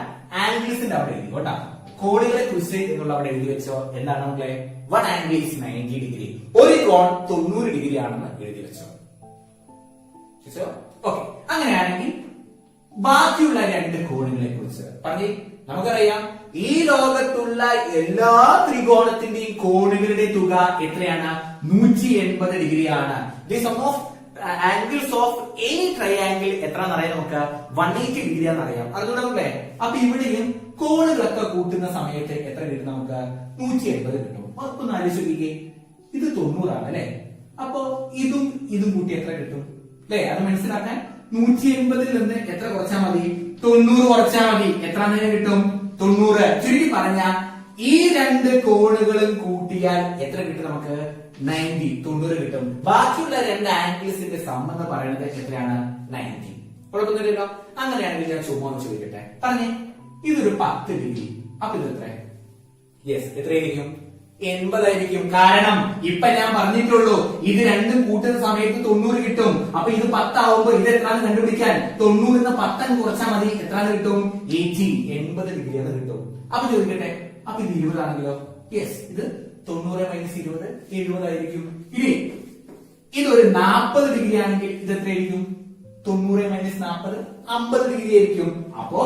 ആംഗിൾസിന്റെ അവിടെ എഴുതി കേട്ടോ. കോണുകളെ കുറിച്ച് എന്നുള്ള അവിടെ എഴുതി വെച്ചോ. എന്താണ് നമ്മളെ? One angle is 90 degree. ഒരു കോൺ 90 ഡിഗ്രി ആണെന്ന് എഴുതി വെച്ചോ. ഓക്കെ, അങ്ങനെയാണെങ്കിൽ ബാക്കിയുള്ള 2 കോണുകളെ കുറിച്ച് പറഞ്ഞേ. നമുക്കറിയാം, ഈ ലോകത്തുള്ള എല്ലാ ത്രികോണത്തിന്റെയും കോണുകളുടെ തുക എത്രയാണ്? 180 ഡിഗ്രിയാണ്. The sum of angles of any triangle എത്രയാണെന്ന് അറിയാം നമുക്ക്? 180 ഡിഗ്രി ആണെന്ന് അറിയാം. അതുകൊണ്ട് നമുക്കേ, അപ്പൊ ഇവിടെയും കോണുകളൊക്കെ കൂട്ടുന്ന സമയത്ത് എത്ര കിട്ടും നമുക്ക്? 180 കിട്ടും. ഒന്ന് ആലോചിച്ച് നോക്കിക്കേ, ഇത് 90 ആണ് അല്ലെ. അപ്പൊ ഇതും കൂട്ടി എത്ര കിട്ടും അല്ലെ? അത് മനസ്സിലാക്കാൻ 180ൽ നിന്ന് എത്ര കുറച്ചാൽ മതി? 90 കുറച്ചാൽ മതി. എത്ര നേരം കിട്ടും? 90. ചുരുക്കി പറഞ്ഞ ഈ 2 കോണുകളും കൂട്ടിയാൽ എത്ര കിട്ടും നമുക്ക്? 90 കിട്ടും. ബാക്കിയുള്ള 2 ആംഗിൾസിന്റെ സം എന്ന് പറയുന്നത് എത്രയാണ്? 90. കുഴപ്പമൊന്നുമില്ലല്ലോ. അങ്ങനെയാണെങ്കിൽ ഞാൻ ചുമ്മാ ഒന്ന് ചോദിക്കട്ടെ, പറഞ്ഞേ, ഇതൊരു 10 ഡിഗ്രി. അപ്പൊ ഇത് എത്ര? യെസ്, എത്രയായിരിക്കും? 80 ആയിരിക്കും. കാരണം ഇപ്പൊ ഞാൻ പറഞ്ഞിട്ടുള്ളൂ, ഇത് രണ്ടും കൂട്ടുന്ന സമയത്ത് 90 കിട്ടും. അപ്പൊ ഇത് 10 ആവുമ്പോ ഇത് എത്രാന്ന് കണ്ടുപിടിക്കാൻ 90 10 കുറച്ചാൽ മതി. എത്രാന്ന് കിട്ടും? 80 ഡിഗ്രി എന്ന് കിട്ടും. അപ്പൊ ചോദിക്കട്ടെ, അപ്പൊ ഇത് 20 ആണെങ്കിലോ? യെസ്, ഇത് 90 - 20 70 ആയിരിക്കും. ഇനി ഇതൊരു 40 ഡിഗ്രി ആണെങ്കിൽ ഇത് എത്രയായിരിക്കും? 90 - 40 50 ഡിഗ്രി ആയിരിക്കും. അപ്പോ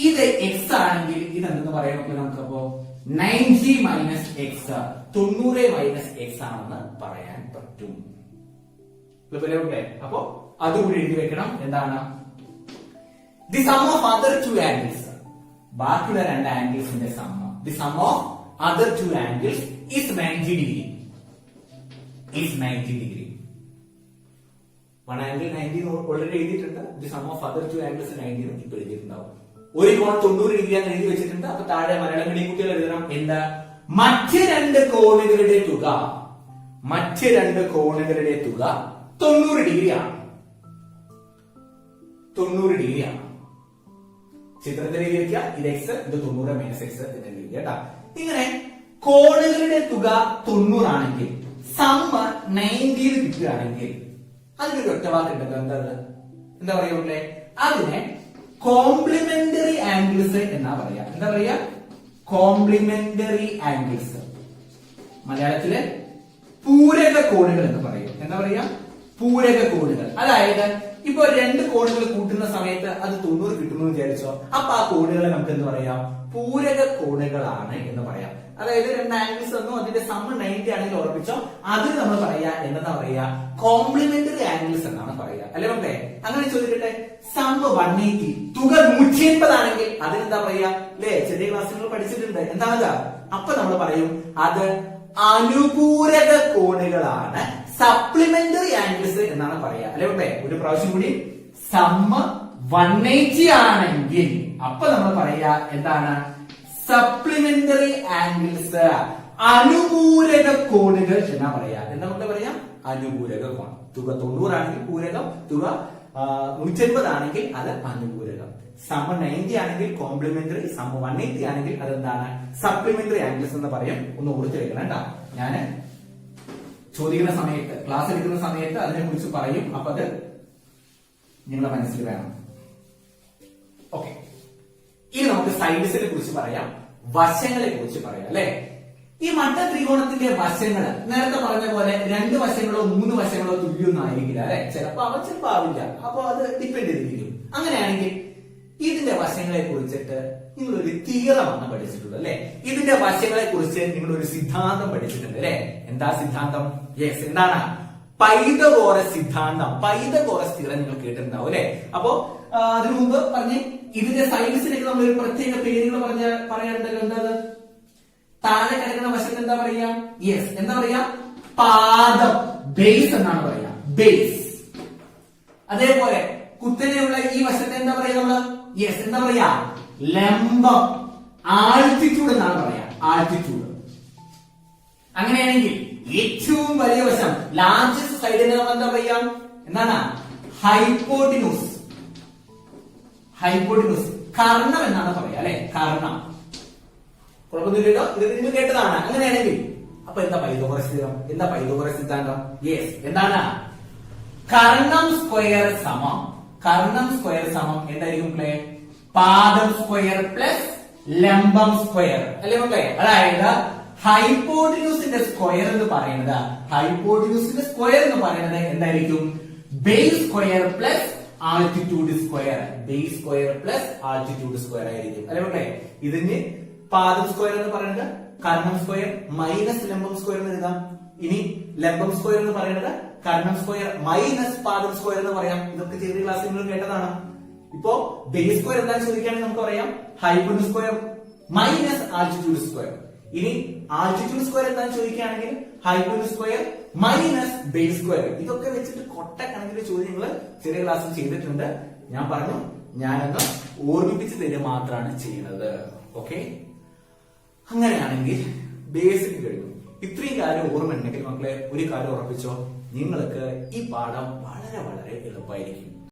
ഇത് എക്സ് ആണെങ്കിൽ ഇത് എന്തെന്ന് പറയാൻ പറ്റും നമുക്ക്? അപ്പോ 90 - x 90 - x ആണെന്ന് പറയാൻ പറ്റും. അപ്പോ അതുകൂടി എഴുതി വെക്കണം. എന്താണ്? The sum of other 2 angles, ബാക്കിയുള്ള 2 ആംഗിൾസിന്റെ sum, the sum of other 2 angles is 90 degree. One angle 90 already എഴുതിയിട്ടുണ്ട്. The sum of other 2 angles 90 ഇപ്പൊ എഴുതിയിട്ടുണ്ടാവും. ഒരു കോൺ 90 ഡിഗ്രി എന്ന് എഴുതി വെച്ചിട്ടുണ്ട്. അപ്പൊ താഴെ മലയാളം മീഡിയം കുട്ടികൾ എഴുതണം. എന്താ? മറ്റ് 2 കോണുകളുടെ തുക 90 ഡിഗ്രിയാണ്. 90 ഡിഗ്രിയാണ്. ചിത്രത്തിൽ എഴുതി വെക്കുക, ഇത് എക്സ്, ഇത് 90 - x എന്ന് എഴുതി കേട്ടാ. ഇങ്ങനെ കോണുകളുടെ തുക 90 ആണെങ്കിൽ സമ്മ 90 കിട്ടുകയാണെങ്കിൽ അതിനൊരു ഒറ്റവാക്കുണ്ടല്ലോ. എന്താ പറയുക? അതിനെ കോംപ്ലിമെന്ററി ആംഗിൾസ് എന്നാ പറയാ. എന്താ പറയാ? Complementary angles. മലയാളത്തില് പൂരക കോണുകൾ എന്ന് പറയും. എന്താ പറയാ? പൂരക കോണുകൾ. അതായത് ഇപ്പൊ 2 കോണുകൾ കൂട്ടുന്ന സമയത്ത് അത് 90 കിട്ടുന്നു വിചാരിച്ചോ. അപ്പൊ ആ കോണുകളെ നമുക്ക് എന്ത് പറയാം? പൂരക കോണുകളാണ് എന്ന് പറയാം. അതായത് 2 ആംഗിൾസ് ഒന്നും അതിന്റെ സം 90 ആണെങ്കിൽ ഉറപ്പിച്ചോ, അതിന് നമ്മൾ പറയാ എന്താ പറയാ? കോംപ്ലിമെന്ററി ആംഗിൾസ് എന്നാണ് പറയാ അല്ലെ മക്കളെ. അങ്ങനെ ചോദിക്കട്ടെ, സം 180 തുക 180 ആണെങ്കിൽ അതിനെന്താ പറയാ? അല്ലെ, ചെറിയ ക്ലാസ്സുകൾ പഠിച്ചിട്ടുണ്ട്. എന്താ? അപ്പൊ നമ്മൾ പറയും അത് അനുപൂരക കോണുകളാണ്, സപ്ലിമെന്ററി ആംഗിൾസ് എന്നാണ് പറയാ അല്ലെ മക്കളെ. ഒരു പ്രാവശ്യം കൂടി, സം 180 ആണെങ്കിൽ അപ്പൊ നമ്മൾ പറയാ എന്താണ്? സപ്ലിമെന്ററി ആംഗിൾസ്, അനുപൂരക കോണുകൾ എന്നാ പറയാ. എന്താ നമുക്ക് പറയാം? അനുപൂരക കോൺ. തുക 90 ആണെങ്കിൽ പൂരകം, തുക 150 ആണെങ്കിൽ അത് അനുപൂരകം. സം 90 ആണെങ്കിൽ കോംപ്ലിമെന്ററി, സം 180 ആണെങ്കിൽ അതെന്താണ് സപ്ലിമെന്ററി ആംഗിൾസ് എന്ന് പറയും. ഒന്ന് ഓർത്ത് വെക്കണം കേട്ടോ. ഞാൻ ചോദിക്കുന്ന സമയത്ത്, ക്ലാസ് എടുക്കുന്ന സമയത്ത് അതിനെ കുറിച്ച് പറയും. അപ്പൊ അത് നിങ്ങളുടെ മനസ്സിൽ വേണം. ഓക്കെ, ഇനി നമുക്ക് സൈഡ്സിനെ കുറിച്ച് പറയാം, വശങ്ങളെ കുറിച്ച് പറയാം അല്ലെ. ഈ മട്ട ത്രികോണത്തിന്റെ വശങ്ങൾ നേരത്തെ പറഞ്ഞ പോലെ 2 വശങ്ങളോ 3 വശങ്ങളോ തുല്യൊന്നും ആയിരിക്കില്ല അല്ലെ. ചിലപ്പോ ആവില്ല. അപ്പൊ അത് ഡിപ്പെൻഡ് ചെയ്തിരിക്കും. അങ്ങനെയാണെങ്കിൽ ഇതിന്റെ വശങ്ങളെ കുറിച്ചിട്ട് നിങ്ങളൊരു തിയറമാണ് പഠിച്ചിട്ടുള്ളത് അല്ലെ. ഇതിന്റെ വശങ്ങളെ കുറിച്ച് നിങ്ങളൊരു സിദ്ധാന്തം പഠിച്ചിട്ടുണ്ട് അല്ലെ. എന്താ സിദ്ധാന്തം? യെസ്, എന്താണ്? പൈതഗോറസ് സിദ്ധാന്തം, പൈതഗോറസ് തിയറം നിങ്ങൾ കേട്ടിട്ടുണ്ടാവും അല്ലെ. അപ്പോ അതിനു മുമ്പ് പറഞ്ഞ് ഇതിന്റെ സൈഡ്സിലേക്ക് നമ്മൾ ഒരു പ്രത്യേക പേരുകൾ പറയാറുണ്ടല്ലോ. എന്താ? താഴെ കിടക്കുന്ന വശത്ത് എന്താ പറയാ? യെസ്, എന്താ പറയാ? പാദം, ബേസ് എന്നാണ് പറയാ, ബേസ്. അതേപോലെ കുത്തനെയുള്ള ഈ വശത്തെ എന്താ പറയാ നമ്മള്? യെസ്, എന്താ പറയാ? ലംബം, ആൾട്ടിറ്റ്യൂഡ് എന്നാണ് പറയാ, ആൾട്ടിറ്റ്യൂഡ്. അങ്ങനെയാണെങ്കിൽ ഏറ്റവും വലിയ വശം, ലാർജസ്റ്റ് സൈഡിനെ നമ്മൾ എന്താ പറയാ? എന്താണ്? ഹൈപ്പോട്ടിന്യൂസ്, ഹൈപ്പോട്ടിന്യൂസ്, കർണം എന്നാണ് പറയാ അല്ലെ. കർണം. കുഴപ്പമൊന്നുമില്ലല്ലോ, ഇത് നിങ്ങൾ കേട്ടതാണ്. അങ്ങനെയാണെങ്കിൽ അപ്പൊ എന്താ പൈതഗോറസ് തിയറം? എന്താ പൈതഗോറസ് സിദ്ധാന്തം? യെസ്, എന്താണ്? കർണം സ്ക്വയർ സമം എന്തായിരിക്കും മക്കളെ? പാദം സ്ക്വയർ പ്ലസ് ലംബം സ്ക്വയർ അല്ലെ മക്കളെ. അതായത് ഹൈപ്പോട്ടിന്യൂസിന്റെ സ്ക്വയർ എന്ന് പറയുന്നത് എന്തായിരിക്കും? Base square plus altitude square, base square plus altitude square ആയിരിക്കും അല്ലെ മക്കളെ. ഇതിന് പാദം സ്ക്വയർ എന്ന് പറയുന്നത് കർണം സ്ക്വയർ മൈനസ് ലംബം സ്ക്വയർ എന്ന് എഴുതാം. ഇനി ലംബം സ്ക്വയർ എന്ന് പറയുന്നത് കർണം സ്ക്വയർ മൈനസ് പാദം സ്ക്വയർ എന്ന് പറയാം. ഇതൊക്കെ ചെറിയ ക്ലാസ്സിൽ നിങ്ങൾ കേട്ടതാണ്. ഇപ്പോ ബേസ് സ്ക്വയർ എന്താണെന്ന് ചോദിക്കുകയാണെങ്കിൽ നമുക്ക് പറയാം hypotenuse square minus altitude square. ഇനി ആൾട്ടിറ്റ്യൂഡ് സ്ക്വയർ എന്താണെന്ന് ചോദിക്കുകയാണെങ്കിൽ hypotenuse square minus base square. ഇതൊക്കെ വെച്ചിട്ട് കൊട്ടക്കണക്കിന് ചോദ്യങ്ങൾ ചെറിയ ക്ലാസ്സിൽ ചെയ്തിട്ടുണ്ട്. ഞാൻ പറഞ്ഞു, ഞാനൊന്ന് ഓർമ്മിപ്പിച്ച് തരിക മാത്രമാണ് ചെയ്യുന്നത്. ഓക്കെ, അങ്ങനെയാണെങ്കിൽ ബേസിക് കഴിഞ്ഞു. ഇത്രയും കാര്യം ഓർമ്മ ഉണ്ടെങ്കിൽ മക്കളെ ഒരു കാര്യം ഉറപ്പിച്ചോ, നിങ്ങൾക്ക് ഈ പാഠം വളരെ വളരെ എളുപ്പമായിരിക്കും.